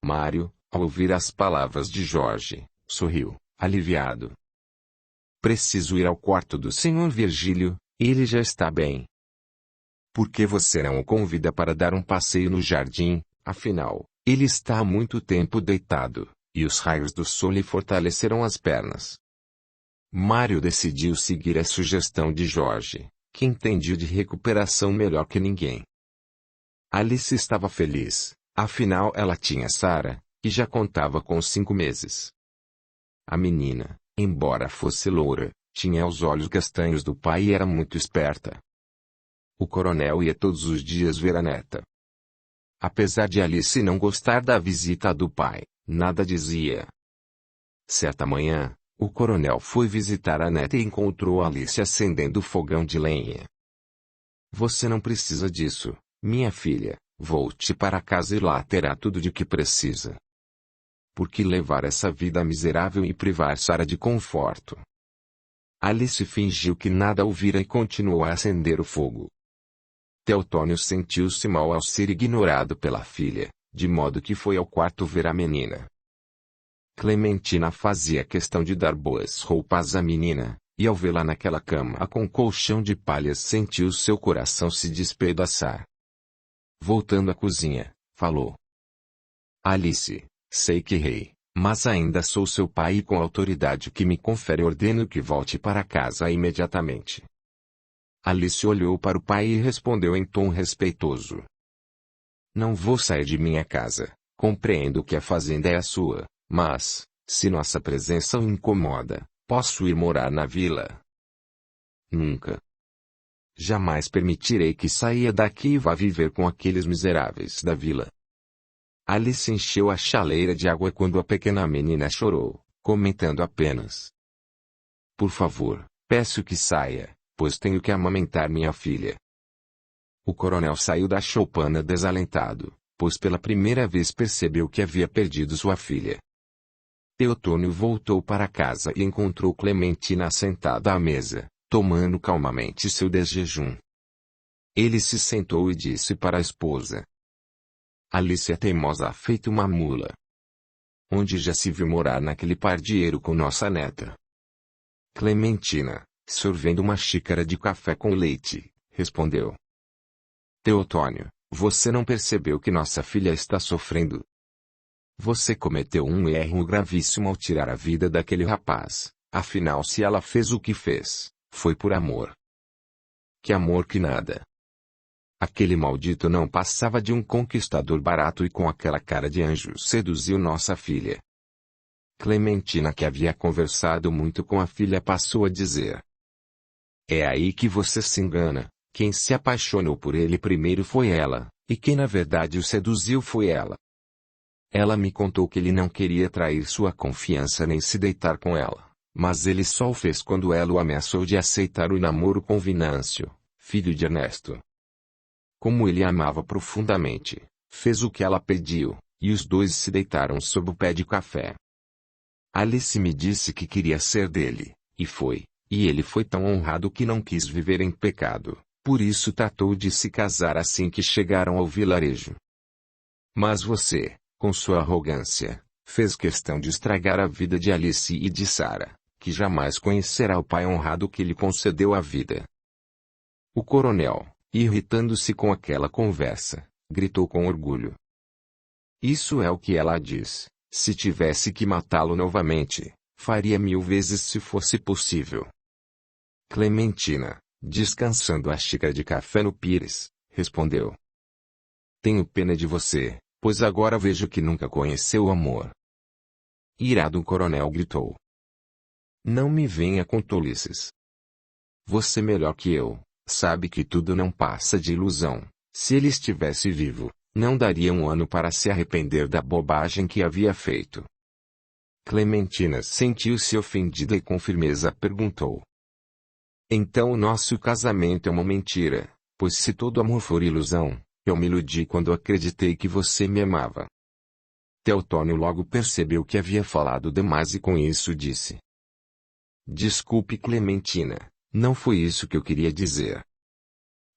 Mário, ao ouvir as palavras de Jorge, sorriu, aliviado. Preciso ir ao quarto do Sr. Virgílio, ele já está bem. Por que você não o convida para dar um passeio no jardim? Afinal, ele está há muito tempo deitado, e os raios do sol lhe fortalecerão as pernas. Mário decidiu seguir a sugestão de Jorge, que entendia de recuperação melhor que ninguém. Alice estava feliz, afinal ela tinha Sara, e já contava com 5 meses. A menina, embora fosse loura, tinha os olhos castanhos do pai e era muito esperta. O coronel ia todos os dias ver a neta. Apesar de Alice não gostar da visita do pai, nada dizia. Certa manhã, o coronel foi visitar a neta e encontrou Alice acendendo o fogão de lenha. Você não precisa disso, minha filha, volte para casa e lá terá tudo de que precisa. Por que levar essa vida miserável e privar Sara de conforto? Alice fingiu que nada ouvira e continuou a acender o fogo. Teotônio sentiu-se mal ao ser ignorado pela filha, de modo que foi ao quarto ver a menina. Clementina fazia questão de dar boas roupas à menina, e ao vê-la naquela cama com colchão de palhas sentiu seu coração se despedaçar. Voltando à cozinha, falou: Alice, sei que errei, mas ainda sou seu pai e com a autoridade que me confere ordeno que volte para casa imediatamente. Alice olhou para o pai e respondeu em tom respeitoso: não vou sair de minha casa, compreendo que a fazenda é a sua. Mas, se nossa presença o incomoda, posso ir morar na vila? Nunca. Jamais permitirei que saia daqui e vá viver com aqueles miseráveis da vila. Alice encheu a chaleira de água quando a pequena menina chorou, comentando apenas: por favor, peço que saia, pois tenho que amamentar minha filha. O coronel saiu da choupana desalentado, pois pela primeira vez percebeu que havia perdido sua filha. Teotônio voltou para casa e encontrou Clementina sentada à mesa, tomando calmamente seu desjejum. Ele se sentou e disse para a esposa: Alice é teimosa feito uma mula. Onde já se viu morar naquele pardieiro com nossa neta? Clementina, sorvendo uma xícara de café com leite, respondeu: Teotônio, você não percebeu que nossa filha está sofrendo? Você cometeu um erro gravíssimo ao tirar a vida daquele rapaz, afinal se ela fez o que fez, foi por amor. Que amor que nada. Aquele maldito não passava de um conquistador barato e com aquela cara de anjo seduziu nossa filha. Clementina, que havia conversado muito com a filha, passou a dizer: é aí que você se engana, quem se apaixonou por ele primeiro foi ela, e quem na verdade o seduziu foi ela. Ela me contou que ele não queria trair sua confiança nem se deitar com ela, mas ele só o fez quando ela o ameaçou de aceitar o namoro com Vinâncio, filho de Ernesto. Como ele a amava profundamente, fez o que ela pediu, e os dois se deitaram sob o pé de café. Alice me disse que queria ser dele, e ele foi tão honrado que não quis viver em pecado, por isso tratou de se casar assim que chegaram ao vilarejo. Mas você, com sua arrogância, fez questão de estragar a vida de Alice e de Sara, que jamais conhecerá o pai honrado que lhe concedeu a vida. O coronel, irritando-se com aquela conversa, gritou com orgulho. Isso é o que ela diz. Se tivesse que matá-lo novamente, faria 1000 vezes se fosse possível. Clementina, descansando a xícara de café no pires, respondeu. Tenho pena de você, pois agora vejo que nunca conheceu o amor. Irado o coronel gritou. Não me venha com tolices. Você melhor que eu, sabe que tudo não passa de ilusão. Se ele estivesse vivo, não daria um ano para se arrepender da bobagem que havia feito. Clementina sentiu-se ofendida e com firmeza perguntou. Então o nosso casamento é uma mentira, pois se todo amor for ilusão, eu me iludi quando acreditei que você me amava. Teotônio logo percebeu que havia falado demais e com isso disse. Desculpe Clementina, não foi isso que eu queria dizer.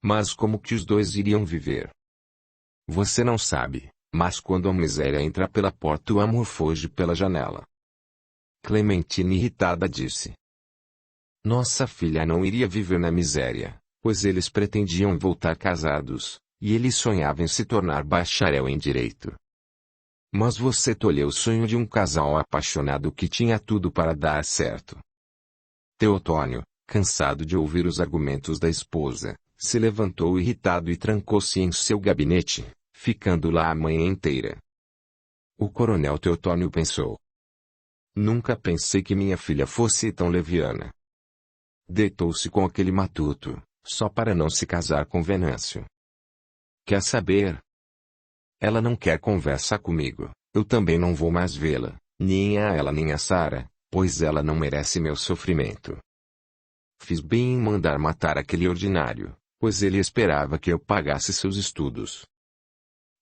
Mas como que os dois iriam viver? Você não sabe, mas quando a miséria entra pela porta o amor foge pela janela. Clementina irritada disse. Nossa filha não iria viver na miséria, pois eles pretendiam voltar casados, e ele sonhava em se tornar bacharel em direito. Mas você tolheu o sonho de um casal apaixonado que tinha tudo para dar certo. Teotônio, cansado de ouvir os argumentos da esposa, se levantou irritado e trancou-se em seu gabinete, ficando lá a manhã inteira. O coronel Teotônio pensou. Nunca pensei que minha filha fosse tão leviana. Deitou-se com aquele matuto, só para não se casar com Venâncio. Quer saber? Ela não quer conversar comigo, eu também não vou mais vê-la, nem a ela nem a Sara, pois ela não merece meu sofrimento. Fiz bem em mandar matar aquele ordinário, pois ele esperava que eu pagasse seus estudos.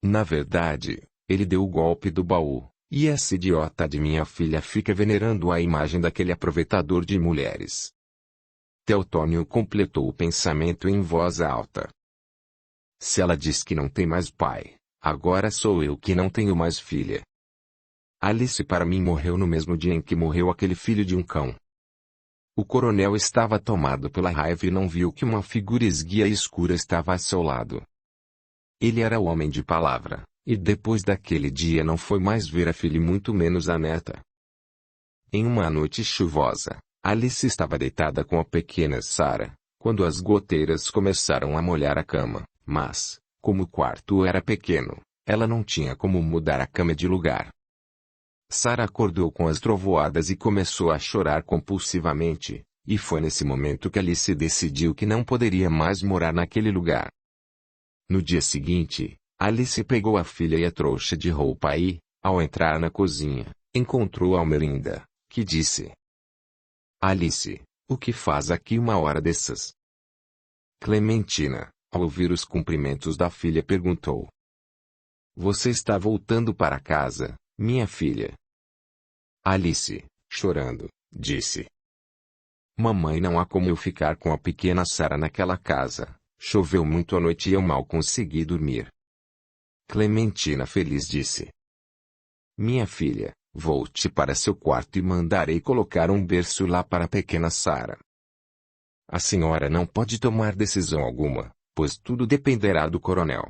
Na verdade, ele deu o golpe do baú, e essa idiota de minha filha fica venerando a imagem daquele aproveitador de mulheres. Teotônio completou o pensamento em voz alta. Se ela diz que não tem mais pai, agora sou eu que não tenho mais filha. Alice para mim morreu no mesmo dia em que morreu aquele filho de um cão. O coronel estava tomado pela raiva e não viu que uma figura esguia e escura estava a seu lado. Ele era homem de palavra, e depois daquele dia não foi mais ver a filha e muito menos a neta. Em uma noite chuvosa, Alice estava deitada com a pequena Sara, quando as goteiras começaram a molhar a cama, mas, como o quarto era pequeno, ela não tinha como mudar a cama de lugar. Sara acordou com as trovoadas e começou a chorar compulsivamente, e foi nesse momento que Alice decidiu que não poderia mais morar naquele lugar. No dia seguinte, Alice pegou a filha e a trouxa de roupa e, ao entrar na cozinha, encontrou Almerinda, que disse: Alice, o que faz aqui uma hora dessas? Clementina, ao ouvir os cumprimentos da filha perguntou: Você está voltando para casa, minha filha? Alice, chorando, disse: Mamãe, não há como eu ficar com a pequena Sara naquela casa. Choveu muito à noite e eu mal consegui dormir. Clementina feliz disse: Minha filha, volte para seu quarto e mandarei colocar um berço lá para a pequena Sara. A senhora não pode tomar decisão alguma, pois tudo dependerá do coronel.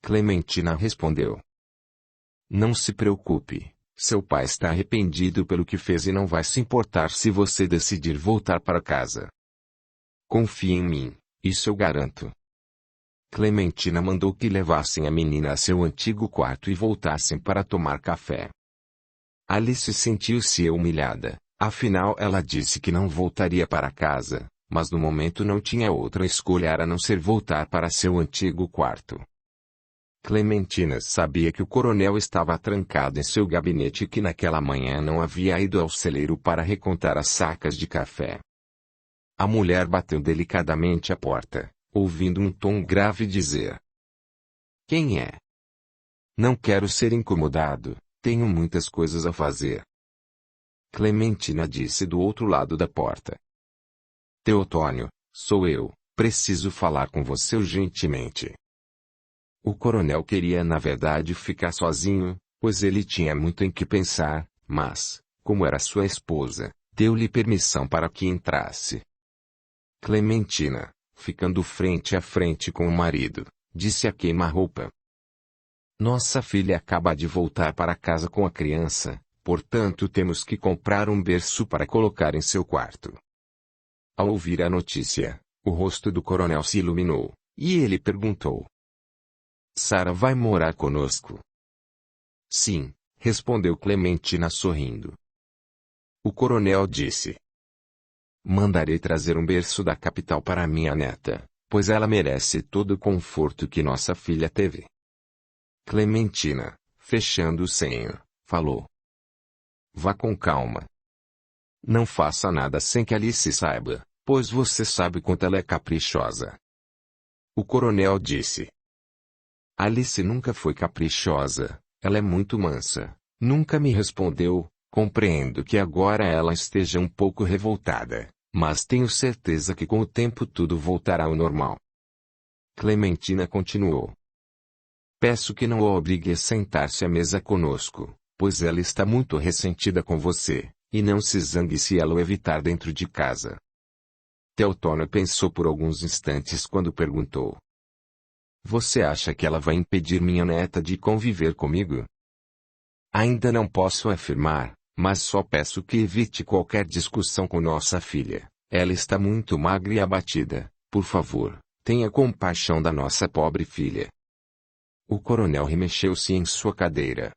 Clementina respondeu: Não se preocupe, seu pai está arrependido pelo que fez e não vai se importar se você decidir voltar para casa. Confie em mim, isso eu garanto. Clementina mandou que levassem a menina a seu antigo quarto e voltassem para tomar café. Alice sentiu-se humilhada, afinal ela disse que não voltaria para casa, mas no momento não tinha outra escolha a não ser voltar para seu antigo quarto. Clementina sabia que o coronel estava trancado em seu gabinete e que naquela manhã não havia ido ao celeiro para recontar as sacas de café. A mulher bateu delicadamente à porta, ouvindo um tom grave dizer: Quem é? Não quero ser incomodado, tenho muitas coisas a fazer. Clementina disse do outro lado da porta: Teotônio, sou eu, preciso falar com você urgentemente. O coronel queria na verdade ficar sozinho, pois ele tinha muito em que pensar, mas, como era sua esposa, deu-lhe permissão para que entrasse. Clementina, ficando frente a frente com o marido, disse a queima-roupa. Nossa filha acaba de voltar para casa com a criança, portanto temos que comprar um berço para colocar em seu quarto. Ao ouvir a notícia, o rosto do coronel se iluminou, e ele perguntou: Sara vai morar conosco? Sim, respondeu Clementina sorrindo. O coronel disse: Mandarei trazer um berço da capital para minha neta, pois ela merece todo o conforto que nossa filha teve. Clementina, fechando o senho, falou: Vá com calma. Não faça nada sem que Alice saiba, pois você sabe quanto ela é caprichosa. O coronel disse: Alice nunca foi caprichosa, ela é muito mansa, nunca me respondeu, compreendo que agora ela esteja um pouco revoltada, mas tenho certeza que com o tempo tudo voltará ao normal. Clementina continuou: Peço que não a obrigue a sentar-se à mesa conosco, pois ela está muito ressentida com você, e não se zangue se ela o evitar dentro de casa. Teotônio pensou por alguns instantes quando perguntou: Você acha que ela vai impedir minha neta de conviver comigo? Ainda não posso afirmar, mas só peço que evite qualquer discussão com nossa filha. Ela está muito magra e abatida. Por favor, tenha compaixão da nossa pobre filha. O coronel remexeu-se em sua cadeira.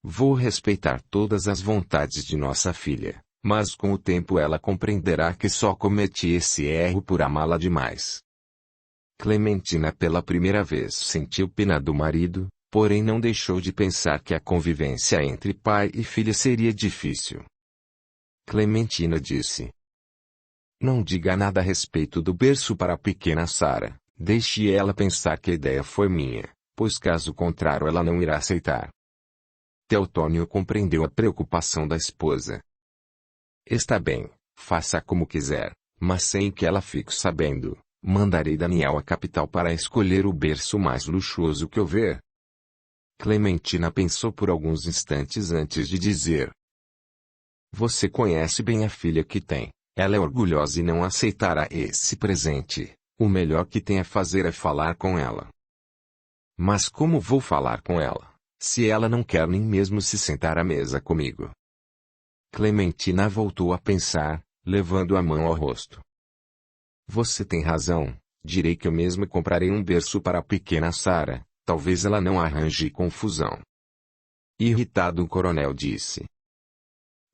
Vou respeitar todas as vontades de nossa filha, mas com o tempo ela compreenderá que só cometi esse erro por amá-la demais. Clementina pela primeira vez sentiu pena do marido, porém não deixou de pensar que a convivência entre pai e filha seria difícil. Clementina disse: Não diga nada a respeito do berço para a pequena Sara, deixe ela pensar que a ideia foi minha, pois caso contrário ela não irá aceitar. Teotônio compreendeu a preocupação da esposa. Está bem, faça como quiser, mas sem que ela fique sabendo, mandarei Daniel à capital para escolher o berço mais luxuoso que houver. Clementina pensou por alguns instantes antes de dizer: Você conhece bem a filha que tem, ela é orgulhosa e não aceitará esse presente, o melhor que tem a fazer é falar com ela. Mas como vou falar com ela, se ela não quer nem mesmo se sentar à mesa comigo? Clementina voltou a pensar, levando a mão ao rosto. Você tem razão, direi que eu mesmo comprarei um berço para a pequena Sara, talvez ela não arranje confusão. Irritado o coronel disse: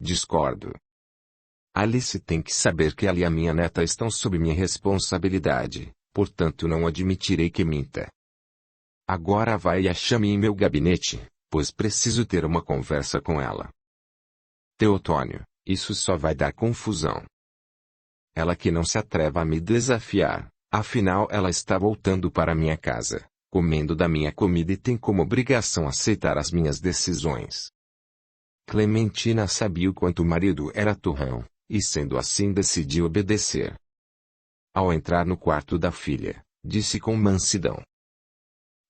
Discordo. Alice tem que saber que ela e a minha neta estão sob minha responsabilidade, portanto não admitirei que minta. Agora vá e a chame em meu gabinete, pois preciso ter uma conversa com ela. Teotônio, isso só vai dar confusão. Ela que não se atreva a me desafiar, afinal ela está voltando para minha casa, comendo da minha comida e tem como obrigação aceitar as minhas decisões. Clementina sabia o quanto o marido era turrão, e sendo assim decidiu obedecer. Ao entrar no quarto da filha, disse com mansidão: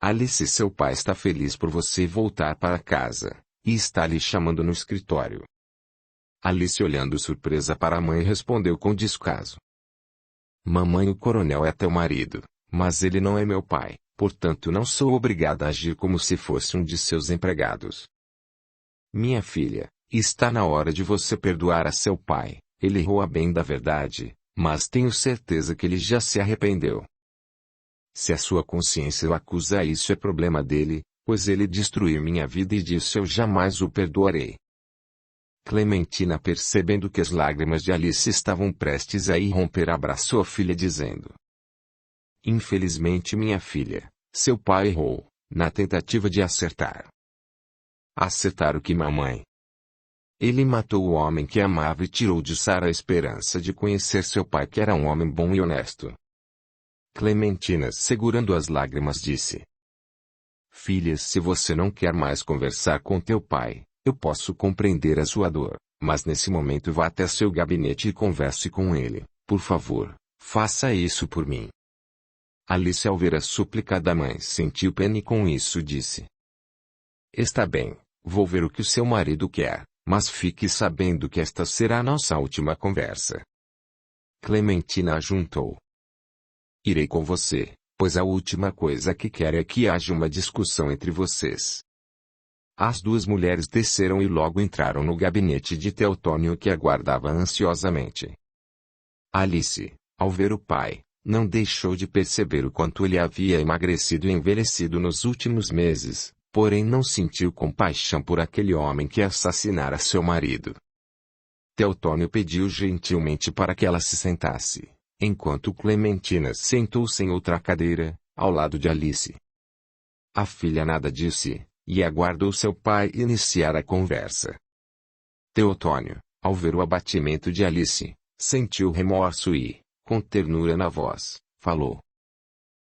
Alice, seu pai está feliz por você voltar para casa, e está lhe chamando no escritório. Alice, olhando surpresa para a mãe, respondeu com descaso: Mamãe, o coronel é teu marido, mas ele não é meu pai, portanto não sou obrigada a agir como se fosse um de seus empregados. Minha filha, está na hora de você perdoar a seu pai, ele errou a bem da verdade, mas tenho certeza que ele já se arrependeu. Se a sua consciência o acusa a isso é problema dele, pois ele destruiu minha vida e disso eu jamais o perdoarei. Clementina, percebendo que as lágrimas de Alice estavam prestes a irromper, abraçou a filha dizendo: Infelizmente, minha filha, seu pai errou, na tentativa de acertar. Acertar o que, mamãe? Ele matou o homem que amava e tirou de Sara a esperança de conhecer seu pai, que era um homem bom e honesto. Clementina, segurando as lágrimas, disse: Filha, se você não quer mais conversar com teu pai, eu posso compreender a sua dor, mas nesse momento vá até seu gabinete e converse com ele, por favor, faça isso por mim. Alice, ao ver a súplica da mãe, sentiu pena e com isso disse: Está bem, vou ver o que o seu marido quer, mas fique sabendo que esta será a nossa última conversa. Clementina ajuntou: Irei com você, pois a última coisa que quero é que haja uma discussão entre vocês. As duas mulheres desceram e logo entraram no gabinete de Teotônio que aguardava ansiosamente. Alice, ao ver o pai, não deixou de perceber o quanto ele havia emagrecido e envelhecido nos últimos meses, porém não sentiu compaixão por aquele homem que assassinara seu marido. Teotônio pediu gentilmente para que ela se sentasse, enquanto Clementina sentou-se em outra cadeira, ao lado de Alice. A filha nada disse, e aguardou seu pai iniciar a conversa. Teotônio, ao ver o abatimento de Alice, sentiu remorso e, com ternura na voz, falou: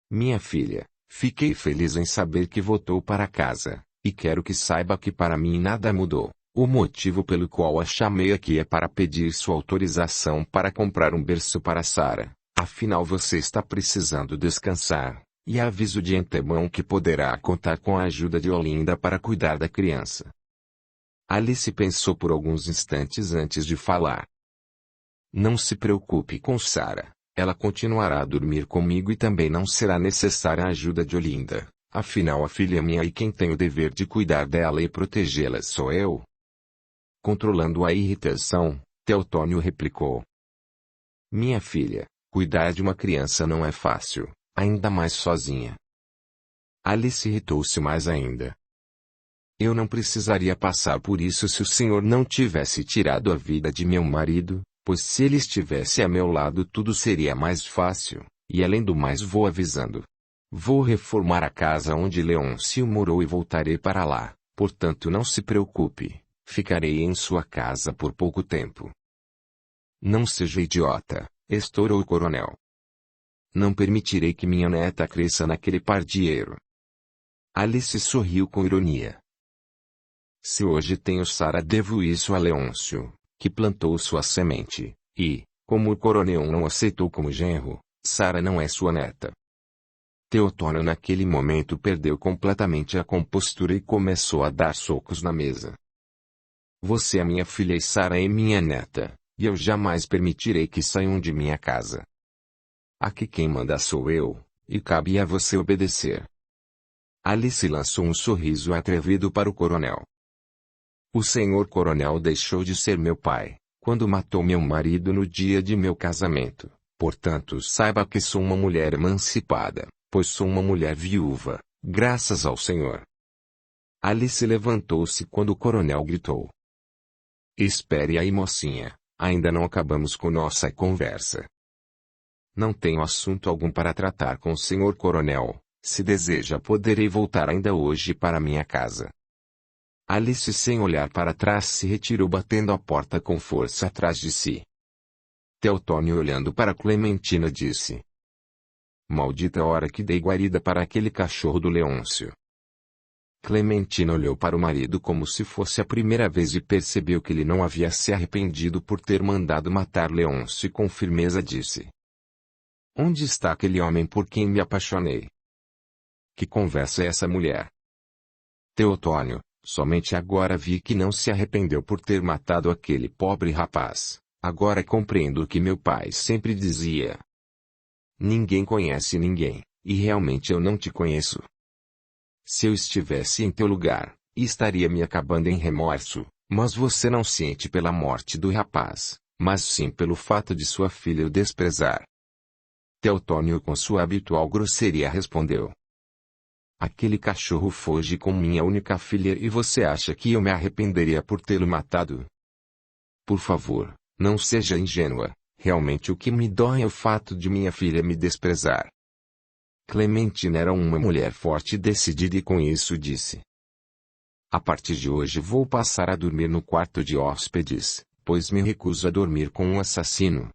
Minha filha, fiquei feliz em saber que voltou para casa, e quero que saiba que para mim nada mudou. O motivo pelo qual a chamei aqui é para pedir sua autorização para comprar um berço para Sara, afinal você está precisando descansar, e aviso de antemão que poderá contar com a ajuda de Olinda para cuidar da criança. Alice pensou por alguns instantes antes de falar. Não se preocupe com Sara, ela continuará a dormir comigo e também não será necessária a ajuda de Olinda, afinal a filha é minha e quem tem o dever de cuidar dela e protegê-la sou eu. Controlando a irritação, Teotônio replicou: Minha filha, cuidar de uma criança não é fácil, ainda mais sozinha. Alice irritou-se mais ainda. Eu não precisaria passar por isso se o senhor não tivesse tirado a vida de meu marido, pois se ele estivesse a meu lado tudo seria mais fácil, e além do mais vou avisando. Vou reformar a casa onde Leôncio morou e voltarei para lá, portanto não se preocupe, ficarei em sua casa por pouco tempo. Não seja idiota, estourou o coronel. Não permitirei que minha neta cresça naquele pardieiro. Alice sorriu com ironia. Se hoje tenho Sara devo isso a Leôncio, que plantou sua semente, e, como o coronel não aceitou como genro, Sara não é sua neta. Teotônio naquele momento perdeu completamente a compostura e começou a dar socos na mesa. Você é minha filha e Sara é minha neta, e eu jamais permitirei que saiam de minha casa. Aqui quem manda sou eu, e cabe a você obedecer. Alice lançou um sorriso atrevido para o coronel. O senhor coronel deixou de ser meu pai, quando matou meu marido no dia de meu casamento, portanto saiba que sou uma mulher emancipada, pois sou uma mulher viúva, graças ao senhor. Alice levantou-se quando o coronel gritou. Espere aí, mocinha, ainda não acabamos com nossa conversa. Não tenho assunto algum para tratar com o senhor coronel, se deseja poderei voltar ainda hoje para minha casa. Alice sem olhar para trás se retirou batendo a porta com força atrás de si. Teotônio olhando para Clementina disse. Maldita hora que dei guarida para aquele cachorro do Leôncio. Clementina olhou para o marido como se fosse a primeira vez e percebeu que ele não havia se arrependido por ter mandado matar Leôncio e com firmeza disse. Onde está aquele homem por quem me apaixonei? Que conversa é essa mulher? Teotônio, somente agora vi que não se arrependeu por ter matado aquele pobre rapaz, agora compreendo o que meu pai sempre dizia. Ninguém conhece ninguém, e realmente eu não te conheço. Se eu estivesse em teu lugar, estaria me acabando em remorso, mas você não sente pela morte do rapaz, mas sim pelo fato de sua filha o desprezar. Teotônio com sua habitual grosseria respondeu. Aquele cachorro foge com minha única filha e você acha que eu me arrependeria por tê-lo matado? Por favor, não seja ingênua, realmente o que me dói é o fato de minha filha me desprezar. Clementina era uma mulher forte e decidida e com isso disse. A partir de hoje vou passar a dormir no quarto de hóspedes, pois me recuso a dormir com um assassino.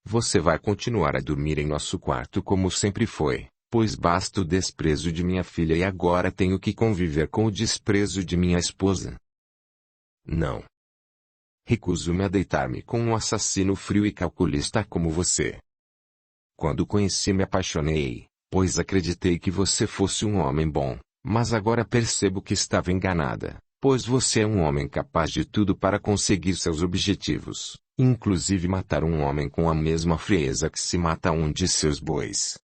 Você vai continuar a dormir em nosso quarto como sempre foi, pois basta o desprezo de minha filha e agora tenho que conviver com o desprezo de minha esposa. Não. Recuso-me a deitar-me com um assassino frio e calculista como você. Quando conheci me apaixonei, pois acreditei que você fosse um homem bom, mas agora percebo que estava enganada, pois você é um homem capaz de tudo para conseguir seus objetivos, inclusive matar um homem com a mesma frieza que se mata um de seus bois.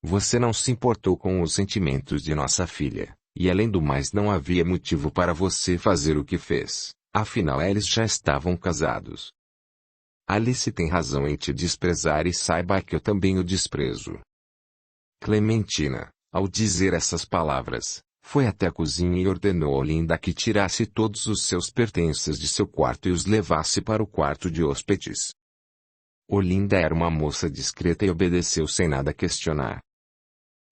Você não se importou com os sentimentos de nossa filha, e além do mais não havia motivo para você fazer o que fez, afinal eles já estavam casados. Alice tem razão em te desprezar e saiba que eu também o desprezo. Clementina, ao dizer essas palavras, foi até a cozinha e ordenou a Olinda que tirasse todos os seus pertences de seu quarto e os levasse para o quarto de hóspedes. Olinda era uma moça discreta e obedeceu sem nada questionar.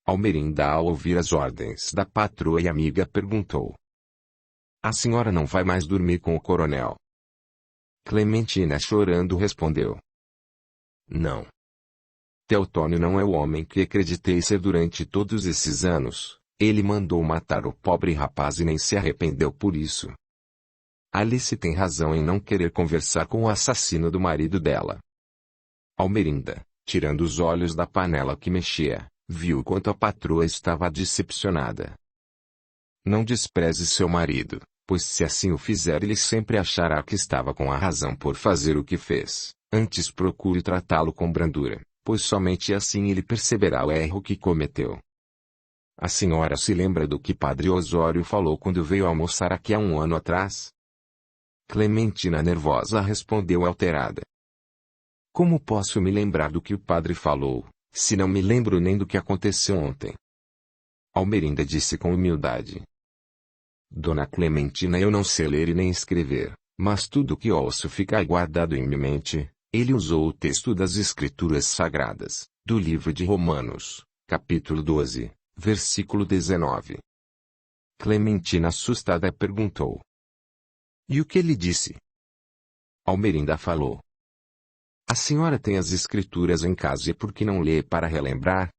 Almerinda, ao ouvir as ordens da patroa e amiga, perguntou: "A senhora não vai mais dormir com o coronel?" Clementina, chorando, respondeu: "Não. Teotônio não é o homem que acreditei ser durante todos esses anos. Ele mandou matar o pobre rapaz e nem se arrependeu por isso." Alice tem razão em não querer conversar com o assassino do marido dela. Almerinda, tirando os olhos da panela que mexia, viu quanto a patroa estava decepcionada. "Não despreze seu marido, pois se assim o fizer ele sempre achará que estava com a razão por fazer o que fez. Antes procure tratá-lo com brandura, pois somente assim ele perceberá o erro que cometeu." "A senhora se lembra do que Padre Osório falou quando veio almoçar aqui há um ano atrás?" Clementina, nervosa, respondeu alterada: "Como posso me lembrar do que o padre falou, se não me lembro nem do que aconteceu ontem?" Almerinda disse com humildade: "Dona Clementina, eu não sei ler e nem escrever, mas tudo o que ouço fica guardado em minha mente." Ele usou o texto das Escrituras Sagradas, do livro de Romanos, capítulo 12, versículo 19. Clementina, assustada, perguntou: "E o que ele disse?" Almerinda falou: "A senhora tem as Escrituras em casa e por que não lê para relembrar?"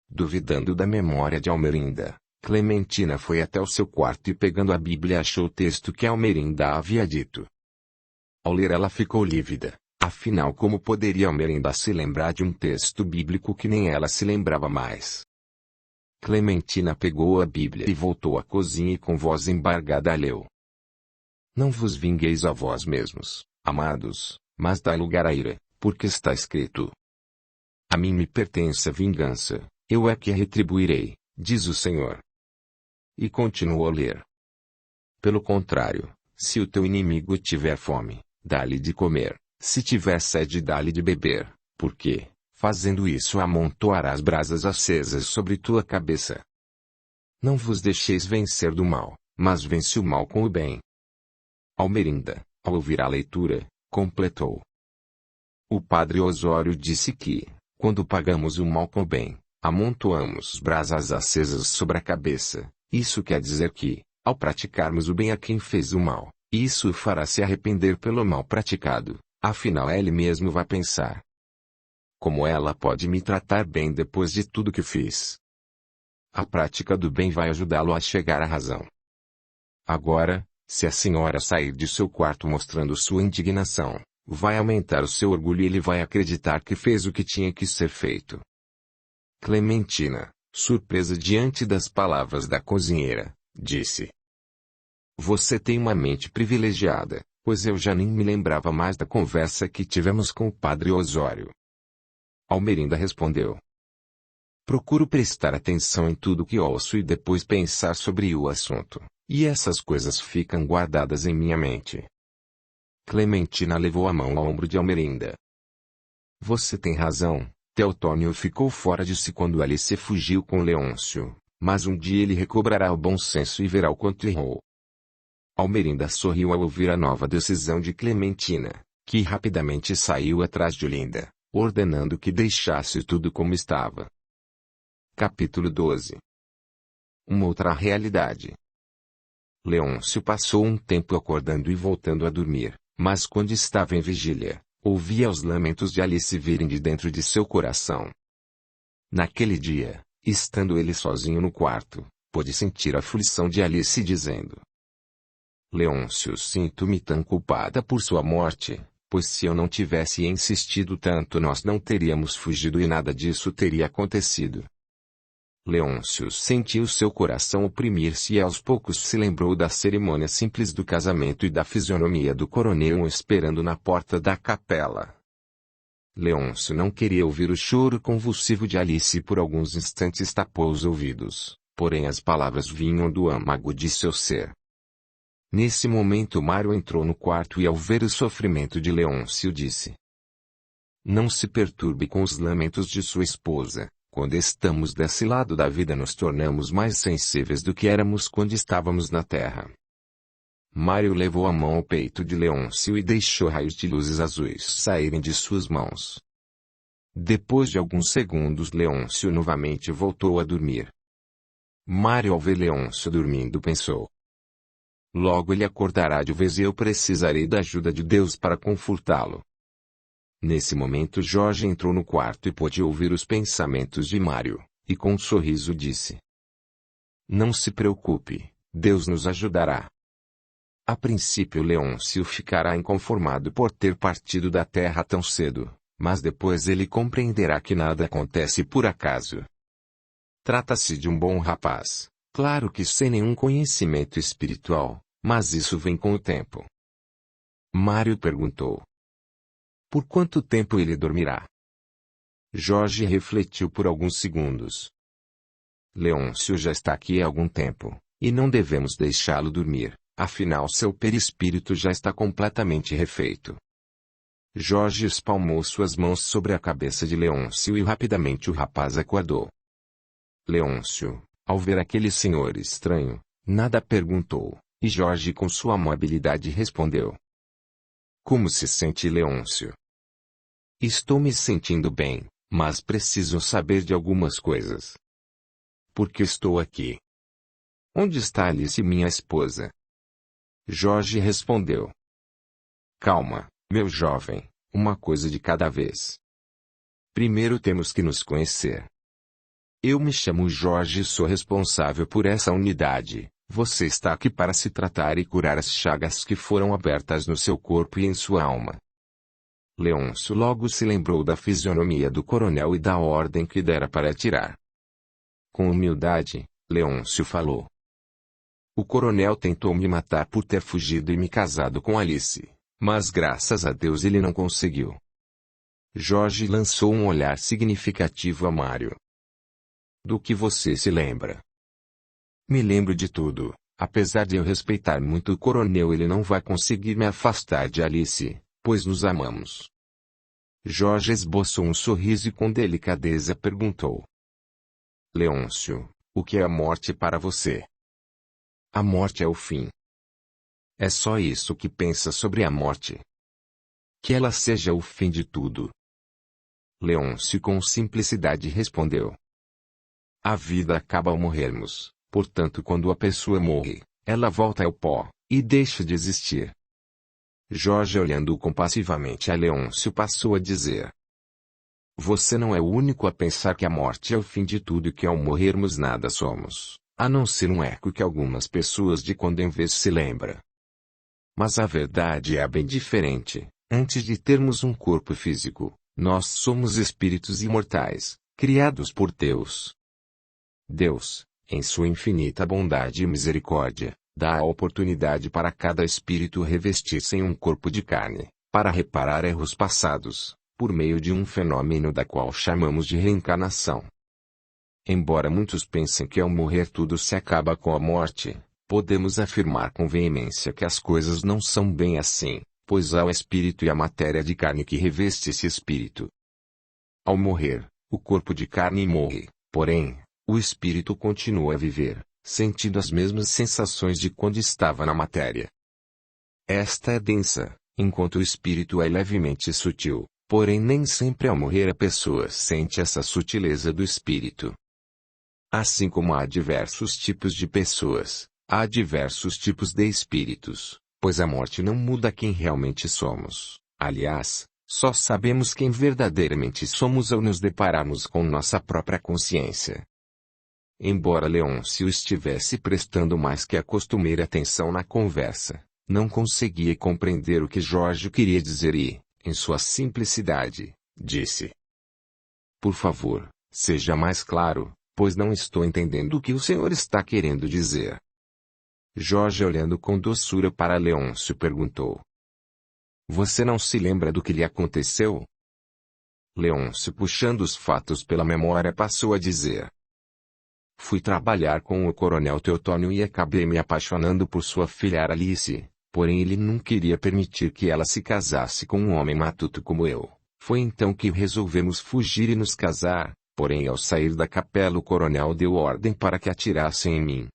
Duvidando da memória de Almerinda, Clementina foi até o seu quarto e, pegando a Bíblia, achou o texto que Almerinda havia dito. Ao ler, ela ficou lívida. Afinal, como poderia Almerinda se lembrar de um texto bíblico que nem ela se lembrava mais? Clementina pegou a Bíblia e voltou à cozinha e com voz embargada leu: "Não vos vingueis a vós mesmos, amados, mas dai lugar à ira, porque está escrito: A mim me pertence a vingança, eu é que a retribuirei, diz o Senhor." E continuou a ler: "Pelo contrário, se o teu inimigo tiver fome, dá-lhe de comer. Se tiver sede, dá-lhe de beber, porque, fazendo isso, amontoarás brasas acesas sobre tua cabeça. Não vos deixeis vencer do mal, mas vence o mal com o bem." Almerinda, ao ouvir a leitura, completou: "O padre Osório disse que, quando pagamos o mal com o bem, amontoamos brasas acesas sobre a cabeça. Isso quer dizer que, ao praticarmos o bem a quem fez o mal, isso o fará se arrepender pelo mal praticado. Afinal, ele mesmo vai pensar: como ela pode me tratar bem depois de tudo que fiz? A prática do bem vai ajudá-lo a chegar à razão. Agora, se a senhora sair de seu quarto mostrando sua indignação, vai aumentar o seu orgulho e ele vai acreditar que fez o que tinha que ser feito." Clementina, surpresa diante das palavras da cozinheira, disse: "Você tem uma mente privilegiada, pois eu já nem me lembrava mais da conversa que tivemos com o padre Osório." Almerinda respondeu: "Procuro prestar atenção em tudo que ouço e depois pensar sobre o assunto, e essas coisas ficam guardadas em minha mente." Clementina levou a mão ao ombro de Almerinda. "Você tem razão." Teotônio ficou fora de si quando Alice fugiu com Leôncio, mas um dia ele recobrará o bom senso e verá o quanto errou. Almerinda sorriu ao ouvir a nova decisão de Clementina, que rapidamente saiu atrás de Olinda, ordenando que deixasse tudo como estava. Capítulo 12. Uma outra realidade. Leôncio passou um tempo acordando e voltando a dormir, mas quando estava em vigília, ouvia os lamentos de Alice virem de dentro de seu coração. Naquele dia, estando ele sozinho no quarto, pôde sentir a aflição de Alice dizendo: "Leôncio, sinto-me tão culpada por sua morte, pois se eu não tivesse insistido tanto nós não teríamos fugido e nada disso teria acontecido." Leôncio sentiu seu coração oprimir-se e aos poucos se lembrou da cerimônia simples do casamento e da fisionomia do coronel o esperando na porta da capela. Leôncio não queria ouvir o choro convulsivo de Alice e por alguns instantes tapou os ouvidos, porém as palavras vinham do âmago de seu ser. Nesse momento Mário entrou no quarto e ao ver o sofrimento de Leôncio disse: "Não se perturbe com os lamentos de sua esposa. Quando estamos desse lado da vida nos tornamos mais sensíveis do que éramos quando estávamos na terra." Mário levou a mão ao peito de Leôncio e deixou raios de luzes azuis saírem de suas mãos. Depois de alguns segundos Leôncio novamente voltou a dormir. Mário ao ver Leôncio dormindo pensou: "Logo ele acordará de vez e eu precisarei da ajuda de Deus para confortá-lo." Nesse momento Jorge entrou no quarto e pôde ouvir os pensamentos de Mário, e com um sorriso disse: "Não se preocupe, Deus nos ajudará." A princípio Leôncio ficará inconformado por ter partido da terra tão cedo, mas depois ele compreenderá que nada acontece por acaso. Trata-se de um bom rapaz, claro que sem nenhum conhecimento espiritual, mas isso vem com o tempo. Mário perguntou: "Por quanto tempo ele dormirá?" Jorge refletiu por alguns segundos. "Leôncio já está aqui há algum tempo, e não devemos deixá-lo dormir, afinal seu perispírito já está completamente refeito." Jorge espalmou suas mãos sobre a cabeça de Leôncio e rapidamente o rapaz acordou. Leôncio, ao ver aquele senhor estranho, nada perguntou, e Jorge com sua amabilidade respondeu: "Como se sente, Leôncio?" "Estou me sentindo bem, mas preciso saber de algumas coisas." "Por que estou aqui?" "Onde está Alice, minha esposa?" Jorge respondeu: "Calma, meu jovem, uma coisa de cada vez. Primeiro temos que nos conhecer. Eu me chamo Jorge e sou responsável por essa unidade. Você está aqui para se tratar e curar as chagas que foram abertas no seu corpo e em sua alma." Leôncio logo se lembrou da fisionomia do coronel e da ordem que dera para atirar. Com humildade, Leôncio falou: "O coronel tentou me matar por ter fugido e me casado com Alice, mas graças a Deus ele não conseguiu." Jorge lançou um olhar significativo a Mário. "Do que você se lembra?" "Me lembro de tudo. Apesar de eu respeitar muito o coronel, ele não vai conseguir me afastar de Alice, pois nos amamos." Jorge esboçou um sorriso e com delicadeza perguntou: "Leôncio, o que é a morte para você?" "A morte é o fim." "É só isso que pensa sobre a morte?" "Que ela seja o fim de tudo." Leôncio com simplicidade respondeu: "A vida acaba ao morrermos, portanto quando a pessoa morre, ela volta ao pó, e deixa de existir." Jorge olhando compassivamente a Leôncio passou a dizer: "Você não é o único a pensar que a morte é o fim de tudo e que ao morrermos nada somos, a não ser um eco que algumas pessoas de quando em vez se lembra. Mas a verdade é bem diferente. Antes de termos um corpo físico, nós somos espíritos imortais, criados por Deus. Deus, em sua infinita bondade e misericórdia, dá a oportunidade para cada espírito revestir-se em um corpo de carne, para reparar erros passados, por meio de um fenômeno da qual chamamos de reencarnação. Embora muitos pensem que ao morrer tudo se acaba com a morte, podemos afirmar com veemência que as coisas não são bem assim, pois há o espírito e a matéria de carne que reveste esse espírito. Ao morrer, o corpo de carne morre, porém, o espírito continua a viver, sentindo as mesmas sensações de quando estava na matéria. Esta é densa, enquanto o espírito é levemente sutil, porém nem sempre ao morrer a pessoa sente essa sutileza do espírito. Assim como há diversos tipos de pessoas, há diversos tipos de espíritos, pois a morte não muda quem realmente somos. Aliás, só sabemos quem verdadeiramente somos ao nos depararmos com nossa própria consciência. Embora Leôncio estivesse prestando mais que a costumeira atenção na conversa, não conseguia compreender o que Jorge queria dizer e, em sua simplicidade, disse: "Por favor, seja mais claro, pois não estou entendendo o que o senhor está querendo dizer. Jorge, olhando com doçura para Leôncio, perguntou: Você não se lembra do que lhe aconteceu? Leôncio, puxando os fatos pela memória, passou a dizer: Fui trabalhar com o coronel Teotônio e acabei me apaixonando por sua filha Alice, porém ele não queria permitir que ela se casasse com um homem matuto como eu. Foi então que resolvemos fugir e nos casar, porém ao sair da capela o coronel deu ordem para que atirassem em mim.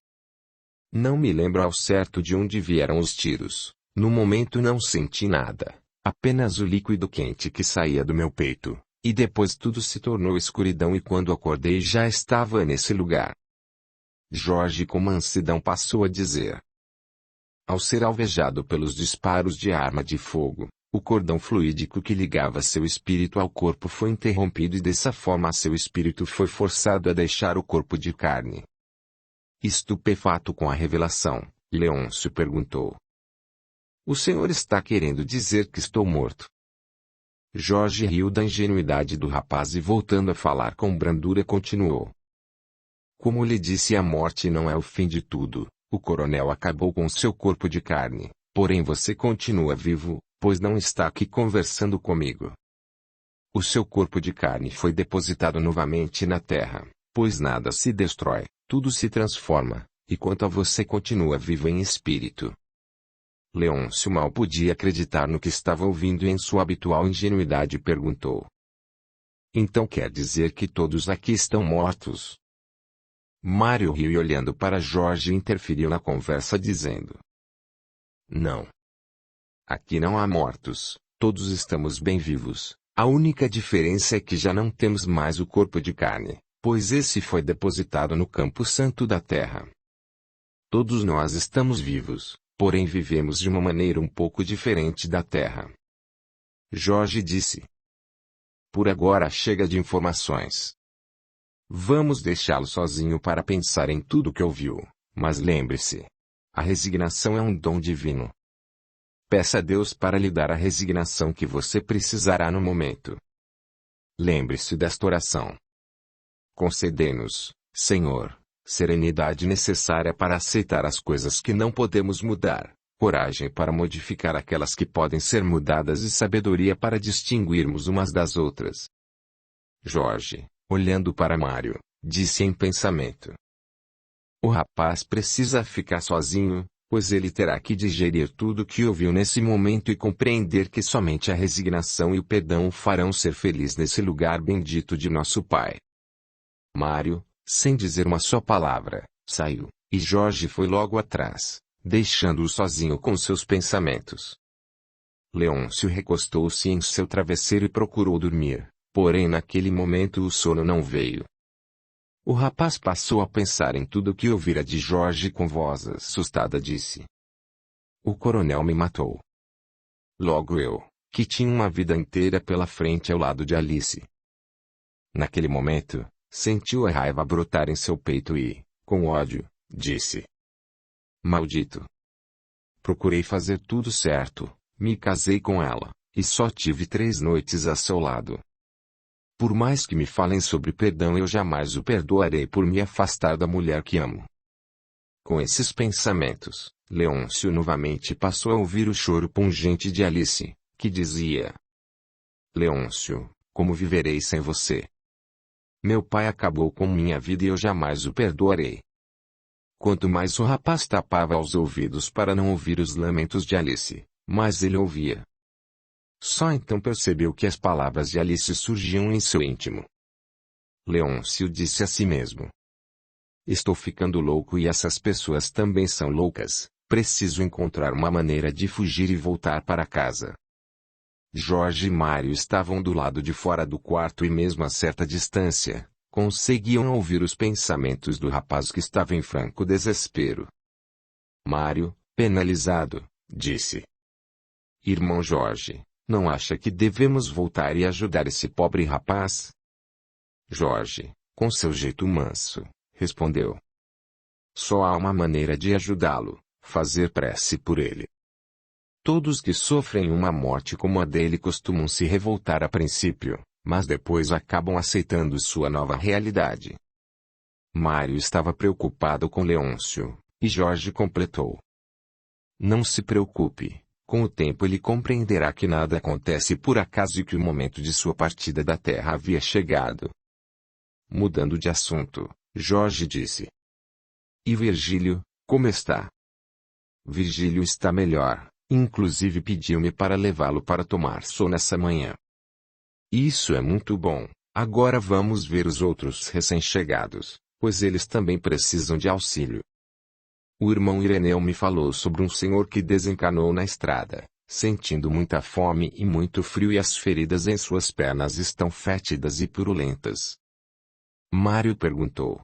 Não me lembro ao certo de onde vieram os tiros. No momento não senti nada, apenas o líquido quente que saía do meu peito, e depois tudo se tornou escuridão e quando acordei já estava nesse lugar. Jorge, com mansidão, passou a dizer: Ao ser alvejado pelos disparos de arma de fogo, o cordão fluídico que ligava seu espírito ao corpo foi interrompido e dessa forma seu espírito foi forçado a deixar o corpo de carne. Estupefato com a revelação, Leôncio perguntou: O senhor está querendo dizer que estou morto? Jorge riu da ingenuidade do rapaz e voltando a falar com brandura continuou: Como lhe disse, a morte não é o fim de tudo. O coronel acabou com seu corpo de carne, porém você continua vivo, pois não está aqui conversando comigo. O seu corpo de carne foi depositado novamente na terra, pois nada se destrói, tudo se transforma, e quanto a você continua vivo em espírito. Leôncio mal podia acreditar no que estava ouvindo e em sua habitual ingenuidade perguntou: Então quer dizer que todos aqui estão mortos? Mário riu e olhando para Jorge interferiu na conversa dizendo: Não. Aqui não há mortos, todos estamos bem vivos, a única diferença é que já não temos mais o corpo de carne, pois esse foi depositado no campo santo da terra. Todos nós estamos vivos, porém vivemos de uma maneira um pouco diferente da terra. Jorge disse: Por agora chega de informações. Vamos deixá-lo sozinho para pensar em tudo que ouviu, mas lembre-se, a resignação é um dom divino. Peça a Deus para lhe dar a resignação que você precisará no momento. Lembre-se desta oração: Concedei-nos, Senhor, serenidade necessária para aceitar as coisas que não podemos mudar, coragem para modificar aquelas que podem ser mudadas e sabedoria para distinguirmos umas das outras. Jorge, olhando para Mário, disse em pensamento: O rapaz precisa ficar sozinho, pois ele terá que digerir tudo o que ouviu nesse momento e compreender que somente a resignação e o perdão o farão ser feliz nesse lugar bendito de nosso Pai. Mário, sem dizer uma só palavra, saiu, e Jorge foi logo atrás, deixando-o sozinho com seus pensamentos. Leôncio recostou-se em seu travesseiro e procurou dormir, porém naquele momento o sono não veio. O rapaz passou a pensar em tudo o que ouvira de Jorge e com voz assustada disse: O coronel me matou. Logo eu, que tinha uma vida inteira pela frente ao lado de Alice. Naquele momento, sentiu a raiva brotar em seu peito e, com ódio, disse: Maldito! Procurei fazer tudo certo, me casei com ela, e só tive 3 noites a seu lado. Por mais que me falem sobre perdão, eu jamais o perdoarei por me afastar da mulher que amo. Com esses pensamentos, Leôncio novamente passou a ouvir o choro pungente de Alice, que dizia: Leôncio, como viverei sem você? Meu pai acabou com minha vida e eu jamais o perdoarei. Quanto mais o rapaz tapava os ouvidos para não ouvir os lamentos de Alice, mais ele ouvia. Só então percebeu que as palavras de Alice surgiam em seu íntimo. Leôncio disse a si mesmo: Estou ficando louco e essas pessoas também são loucas, preciso encontrar uma maneira de fugir e voltar para casa. Jorge e Mário estavam do lado de fora do quarto e mesmo a certa distância, conseguiam ouvir os pensamentos do rapaz que estava em franco desespero. Mário, penalizado, disse: Irmão Jorge, não acha que devemos voltar e ajudar esse pobre rapaz? Jorge, com seu jeito manso, respondeu: Só há uma maneira de ajudá-lo, fazer prece por ele. Todos que sofrem uma morte como a dele costumam se revoltar a princípio, mas depois acabam aceitando sua nova realidade. Mário estava preocupado com Leôncio, e Jorge completou. Não se preocupe, com o tempo ele compreenderá que nada acontece por acaso e que o momento de sua partida da Terra havia chegado. Mudando de assunto, Jorge disse. E Virgílio, como está? Virgílio está melhor, inclusive pediu-me para levá-lo para tomar sol nessa manhã. Isso é muito bom. Agora vamos ver os outros recém-chegados, pois eles também precisam de auxílio. O irmão Ireneu me falou sobre um senhor que desencanou na estrada, sentindo muita fome e muito frio e as feridas em suas pernas estão fétidas e purulentas. Mário perguntou.